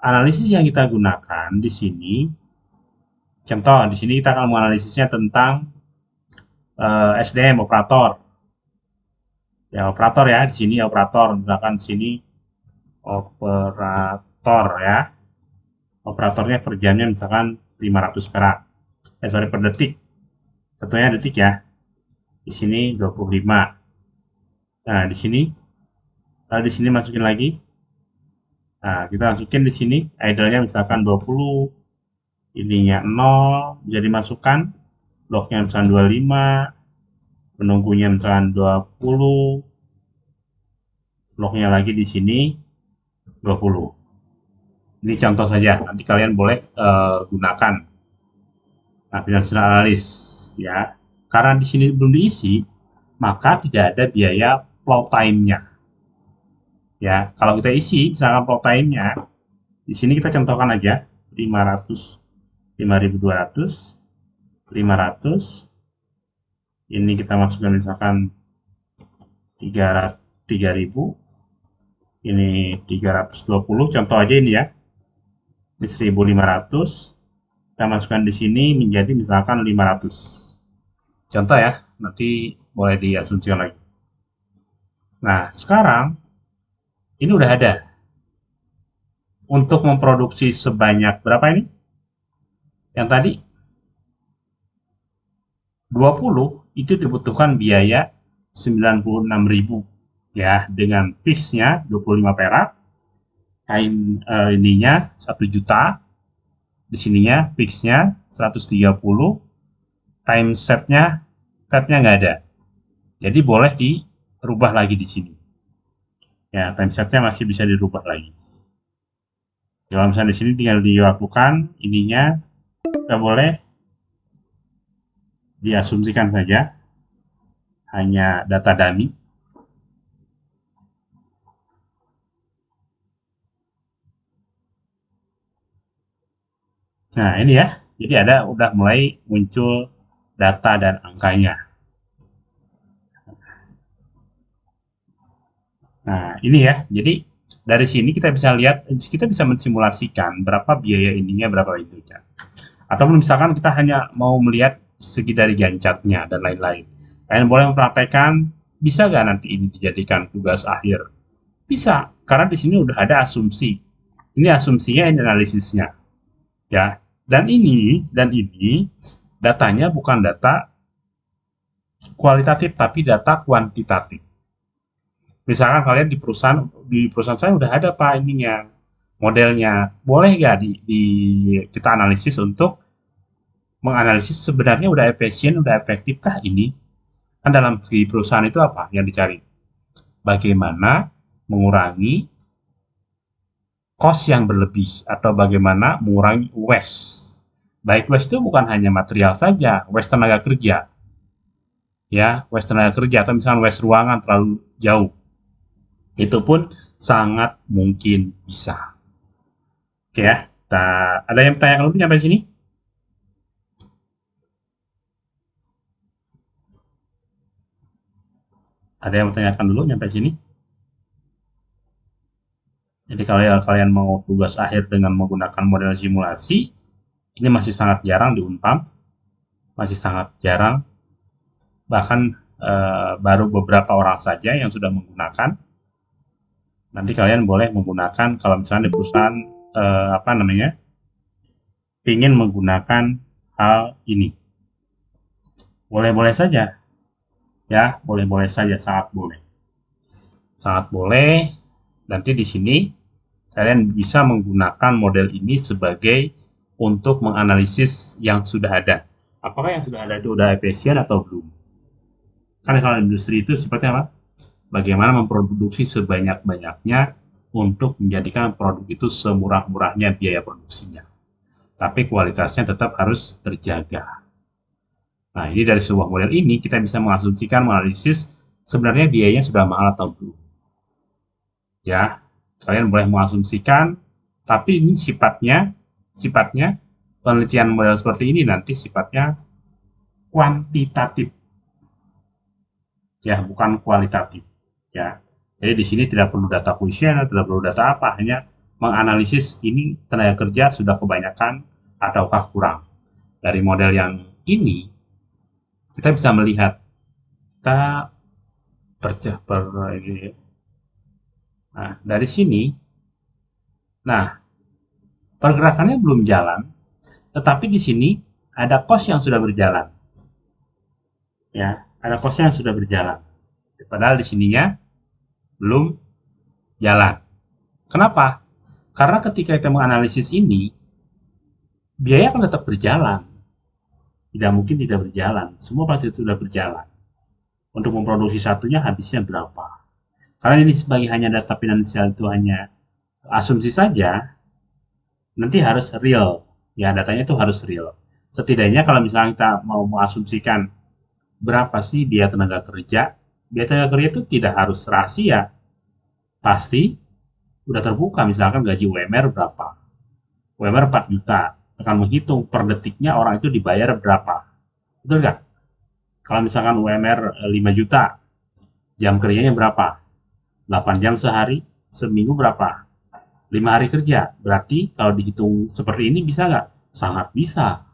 Analisis yang kita gunakan di sini, contoh di sini kita akan menganalisisnya tentang SDM operator. Ya operator ya di sini operator, misalkan di sini operator ya. Operatornya per jamnya misalkan 500 perak. Sorry, per detik. Satunya detik ya. Di sini 25. Nah, di sini lalu di sini masukin lagi. Nah, kita masukin di sini idle-nya misalkan 20, ininya 0, bisa dimasukkan, bloknya misalkan 25, penunggunya misalkan 20, bloknya lagi di sini 20. Ini contoh saja, nanti kalian boleh gunakan. Nah, financial analyst ya. Karena di sini belum diisi, maka tidak ada biaya flow time-nya. Ya, kalau kita isi misalkan flow time-nya, di sini kita contohkan aja 500, 5.200, 500. Ini kita masukkan misalkan 3.000. Ini 320, contoh aja ini ya. Ini 1.500. Kita masukkan di sini menjadi misalkan 500. Contoh ya, nanti boleh diasumsikan lagi. Nah, sekarang ini udah ada. Untuk memproduksi sebanyak berapa ini? Yang tadi 20 itu dibutuhkan biaya 96.000 ya, dengan fixnya 25 perak. Ininya 1 juta. Di sininya fixnya 130. Time setnya nggak ada. Jadi boleh dirubah lagi di sini. Ya, time setnya masih bisa dirubah lagi. Kalau misalnya di sini tinggal dilakukan ininya, kita boleh diasumsikan saja hanya data dummy. Nah, ini ya. Jadi udah mulai muncul data dan angkanya. Nah, ini ya. Jadi dari sini kita bisa lihat, kita bisa mensimulasikan berapa biaya ininya, berapa itunya. Atau misalkan kita hanya mau melihat segi dari gancatnya dan lain-lain. Kalian boleh mempraktekkan, bisa nggak nanti ini dijadikan tugas akhir? Bisa, karena di sini udah ada asumsi. Ini asumsinya, ini analisisnya. Ya, dan ini datanya bukan data kualitatif tapi data kuantitatif. Misalkan kalian di perusahaan saya udah ada Pak ininya, modelnya. Boleh nggak kita analisis untuk menganalisis sebenarnya udah efisien, udah efektifkah ini? Kan dalam segi perusahaan itu apa yang dicari? Bagaimana mengurangi cost yang berlebih atau bagaimana mengurangi waste. Baik waste itu bukan hanya material saja, waste tenaga kerja. Ya, waste tenaga kerja atau misalnya waste ruangan terlalu jauh. Itu pun sangat mungkin bisa. Oke ya, ada yang bertanya dulu sampai sini? Ada yang bertanyakan dulu sampai sini? Jadi kalau kalian mau tugas akhir dengan menggunakan model simulasi, ini masih sangat jarang di Unpam, masih sangat jarang, bahkan baru beberapa orang saja yang sudah menggunakan. Nanti kalian boleh menggunakan kalau misalnya di perusahaan ingin menggunakan hal ini. Boleh-boleh saja, ya, boleh-boleh saja, sangat boleh. Sangat boleh. Nanti di sini kalian bisa menggunakan model ini sebagai untuk menganalisis yang sudah ada. Apakah yang sudah ada itu udah efisien atau belum? Kan kalau industri itu seperti apa? Bagaimana memproduksi sebanyak-banyaknya untuk menjadikan produk itu semurah-murahnya biaya produksinya. Tapi kualitasnya tetap harus terjaga. Nah, ini dari sebuah model ini kita bisa mengasumsikan, menganalisis sebenarnya biayanya sudah mahal atau belum. Ya, kalian boleh mengasumsikan, tapi ini sifatnya penelitian model seperti ini nanti sifatnya kuantitatif, ya, bukan kualitatif, ya. Jadi di sini tidak perlu data kuesioner, tidak perlu data apa, hanya menganalisis ini tenaga kerja sudah kebanyakan ataukah kurang. Dari model yang ini kita bisa melihat kita Nah, dari sini, nah, pergerakannya belum jalan, tetapi di sini ada cost yang sudah berjalan. Ya, ada cost yang sudah berjalan. Padahal di sininya belum jalan. Kenapa? Karena ketika kita menganalisis ini, biaya akan tetap berjalan. Tidak mungkin tidak berjalan. Semua pasti sudah berjalan. Untuk memproduksi satunya habisnya berapa? Karena ini sebagai hanya data finansial itu hanya asumsi saja, nanti harus real. Ya, datanya itu harus real. Setidaknya kalau misalnya kita mau mengasumsikan berapa sih biaya tenaga kerja itu tidak harus rahasia. Pasti udah terbuka, misalkan gaji UMR berapa. UMR 4 juta. Akan menghitung per detiknya orang itu dibayar berapa. Betul nggak? Kalau misalkan UMR 5 juta, jam kerjanya berapa? 8 jam sehari, seminggu berapa? 5 hari kerja. Berarti kalau dihitung seperti ini bisa nggak? Sangat bisa.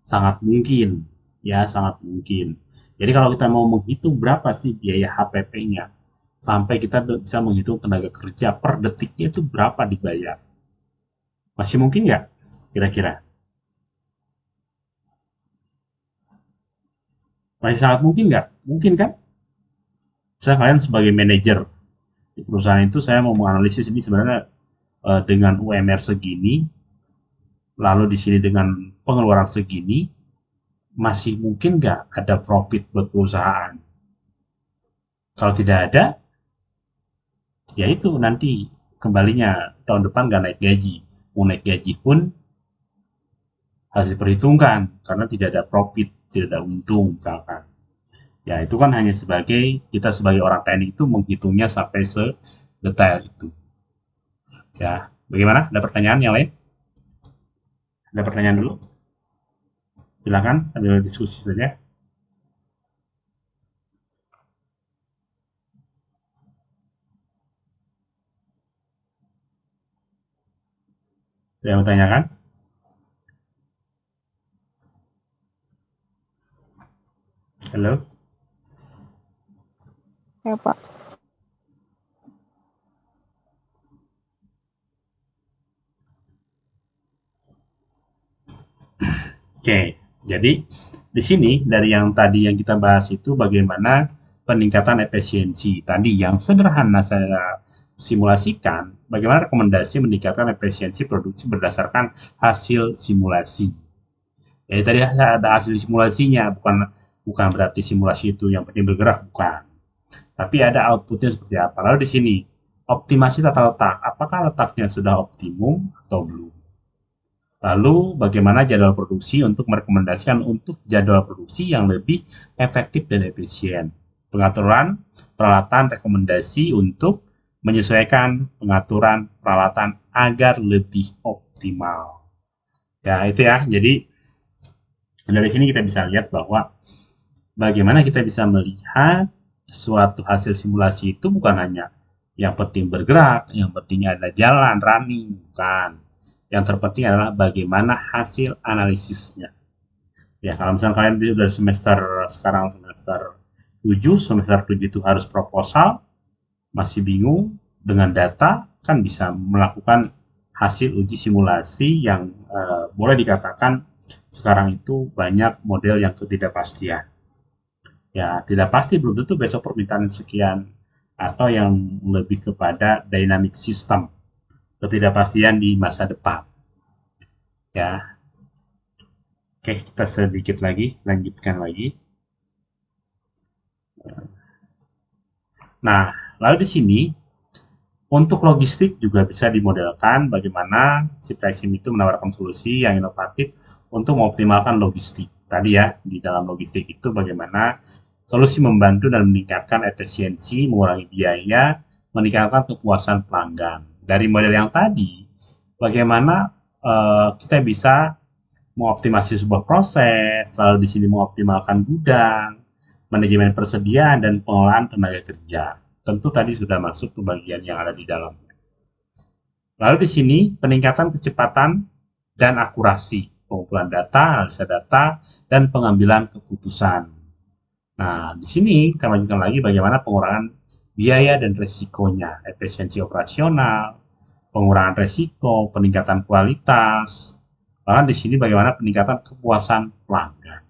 Sangat mungkin. Ya, sangat mungkin. Jadi kalau kita mau menghitung berapa sih biaya HPP-nya, sampai kita bisa menghitung tenaga kerja per detiknya itu berapa dibayar. Masih mungkin nggak? Kira-kira. Masih sangat mungkin nggak? Mungkin kan? Misalnya kalian sebagai manajer di perusahaan itu, saya mau menganalisis ini sebenarnya dengan UMR segini, lalu di sini dengan pengeluaran segini, masih mungkin nggak ada profit buat perusahaan? Kalau tidak ada, ya itu nanti kembalinya tahun depan nggak naik gaji. Mau naik gaji pun harus diperhitungkan karena tidak ada profit, tidak ada untung misalkan. Ya itu kan hanya kita sebagai orang teknik itu menghitungnya sampai sedetail itu. Ya, bagaimana? Ada pertanyaan yang lain? Ada pertanyaan dulu? Silakan sambil diskusi saja. Ada yang bertanyakan? Halo?
Ya, Pak.
Oke, jadi Di sini dari yang tadi yang kita bahas itu bagaimana peningkatan efisiensi. Tadi yang sederhana saya simulasikan, bagaimana rekomendasi meningkatkan efisiensi produksi berdasarkan hasil simulasi. Jadi tadi ada hasil simulasinya, bukan berarti simulasi itu yang penting bergerak, bukan. Tapi ada outputnya seperti apa. Lalu di sini, optimasi tata letak. Apakah letaknya sudah optimum atau belum? Lalu bagaimana jadwal produksi untuk merekomendasikan untuk jadwal produksi yang lebih efektif dan efisien. Pengaturan peralatan rekomendasi untuk menyesuaikan pengaturan peralatan agar lebih optimal. Ya, itu ya. Jadi dari sini kita bisa lihat bahwa bagaimana kita bisa melihat suatu hasil simulasi itu bukan hanya yang penting bergerak, yang penting ada jalan, running, bukan. Yang terpenting adalah bagaimana hasil analisisnya. Ya, kalau misalnya kalian dari semester sekarang semester 7, semester 7 itu harus proposal, masih bingung dengan data, kan bisa melakukan hasil uji simulasi yang boleh dikatakan sekarang itu banyak model yang ketidakpastian. Ya, tidak pasti belum tentu besok permintaan sekian atau yang lebih kepada dynamic system, ketidakpastian di masa depan. Ya, oke, kita sedikit lagi, lanjutkan lagi. Nah, lalu di sini untuk logistik juga bisa dimodelkan bagaimana si Pricim itu menawarkan solusi yang inovatif untuk mengoptimalkan logistik. Tadi ya, di dalam logistik itu bagaimana solusi membantu dan meningkatkan efisiensi, mengurangi biaya, meningkatkan kepuasan pelanggan. Dari model yang tadi, bagaimana kita bisa mengoptimasi sebuah proses, lalu di sini mengoptimalkan gudang, manajemen persediaan, dan pengelolaan tenaga kerja. Tentu tadi sudah masuk ke bagian yang ada di dalamnya. Lalu di sini peningkatan kecepatan dan akurasi, pengumpulan data, analisa data, dan pengambilan keputusan. Nah, di sini kita lanjutkan lagi bagaimana pengurangan biaya dan resikonya, efisiensi operasional, pengurangan resiko, peningkatan kualitas, bahkan di sini bagaimana peningkatan kepuasan pelanggan.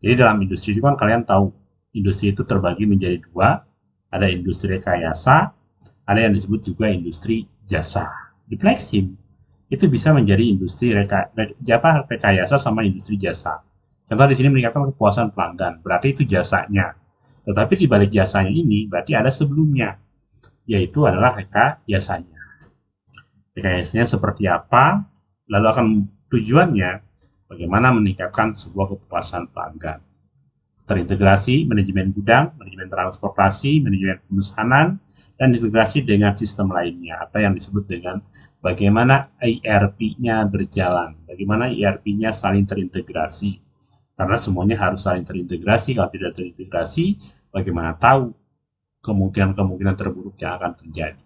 Jadi dalam industri itu kan kalian tahu, industri itu terbagi menjadi dua, ada industri rekayasa, ada yang disebut juga industri jasa. Di Plexim, itu bisa menjadi industri rekayasa sama industri jasa. Contoh di sini meningkatkan kepuasan pelanggan, berarti itu jasanya. Tetapi di balik jasanya ini berarti ada sebelumnya, yaitu adalah rekayasanya. Rekayasanya seperti apa, lalu akan tujuannya bagaimana meningkatkan sebuah kepuasan pelanggan. Terintegrasi manajemen gudang, manajemen transportasi, manajemen pemesanan, dan integrasi dengan sistem lainnya, apa yang disebut dengan bagaimana ERP-nya berjalan, bagaimana ERP-nya saling terintegrasi. Karena semuanya harus saling terintegrasi, kalau tidak terintegrasi, bagaimana tahu kemungkinan-kemungkinan terburuk yang akan terjadi.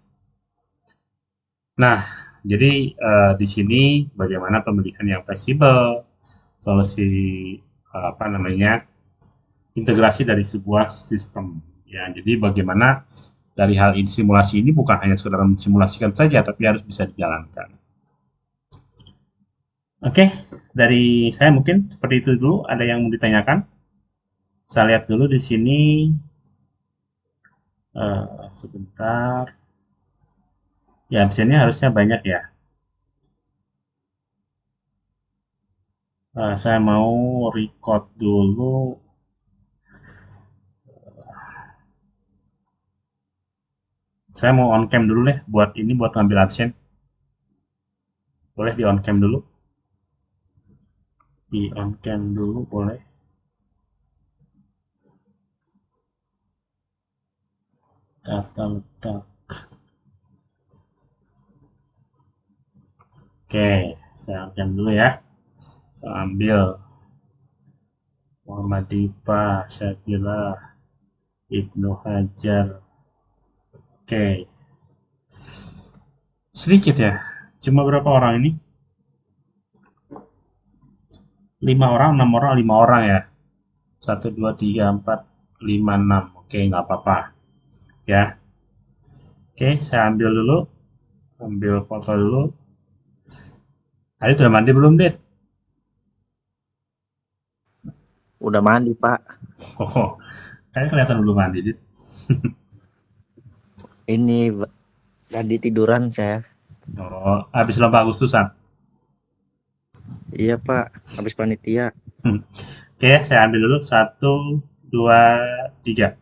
Nah, jadi di sini bagaimana pemilihan yang fleksibel, solusi integrasi dari sebuah sistem. Ya, jadi bagaimana dari hal ini simulasi ini bukan hanya sekedar mensimulasikan saja, tapi harus bisa dijalankan. Oke, dari saya mungkin seperti itu dulu. Ada yang mau ditanyakan? Saya lihat dulu di sini. Sebentar. Ya, absennya harusnya banyak ya. Saya mau record dulu. Saya mau on cam dulu deh buat ngambil absen. Boleh di on cam dulu? Di on cam dulu boleh. Data letak. Oke, saya on cam dulu ya. Saya ambil Muhammad Dipa, Syakila, Ibnu Hajar. Oke. Sedikit ya. Cuma berapa orang ini? 5 orang, 6 orang, 5 orang ya. 1, 2, 3, 4, 5, 6. Oke, nggak apa-apa. Ya. Oke, saya ambil dulu. Ambil foto dulu. Tadi udah mandi belum, Dit?
Udah mandi, Pak.
Oh, kayaknya kelihatan belum mandi, Dit.
Ini tadi tiduran saya.
Oh, habis lomba Agustusan.
Iya, Pak. Habis panitia.
Oke, saya ambil dulu. 1, 2, 3.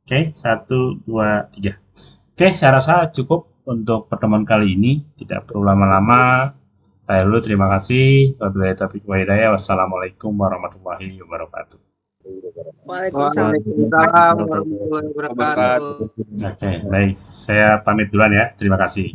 Oke, 1, 2, 3. Oke, saya rasa cukup untuk pertemuan kali ini. Tidak perlu lama-lama. Saya dulu terima kasih. Wabillahi taufiq wa hidayah. Wassalamualaikum warahmatullahi wabarakatuh.
Waalaikumsalam warahmatullahi wabarakatuh.
Oke, baik. Saya pamit duluan ya. Terima kasih.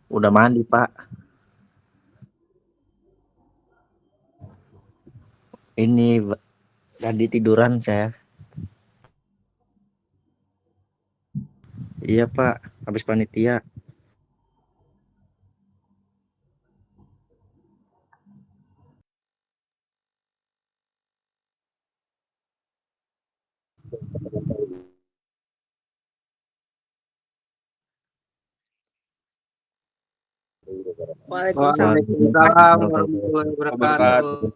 Udah mandi, Pak. Ini tadi tiduran saya. Iya, Pak. Habis panitia.
Waalaikumsalam warahmatullahi wabarakatuh.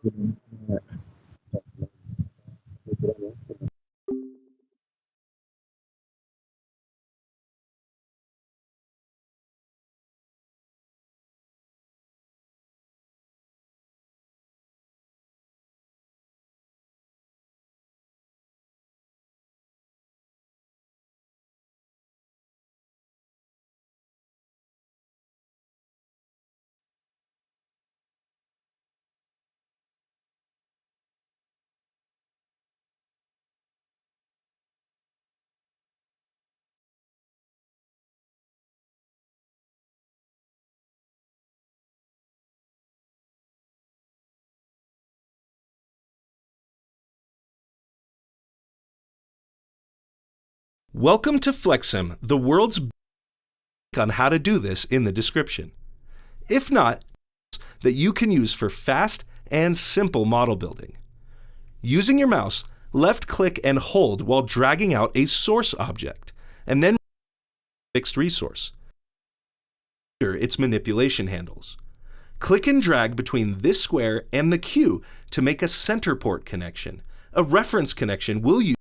Welcome to Flexim, the world's best on how to do this in the description. If not, that you can use for fast and simple model building. Using your mouse, left-click and hold while dragging out a source object, and then fixed resource. Its manipulation handles. Click and drag between this square and the cue to make a center port connection. A reference connection will use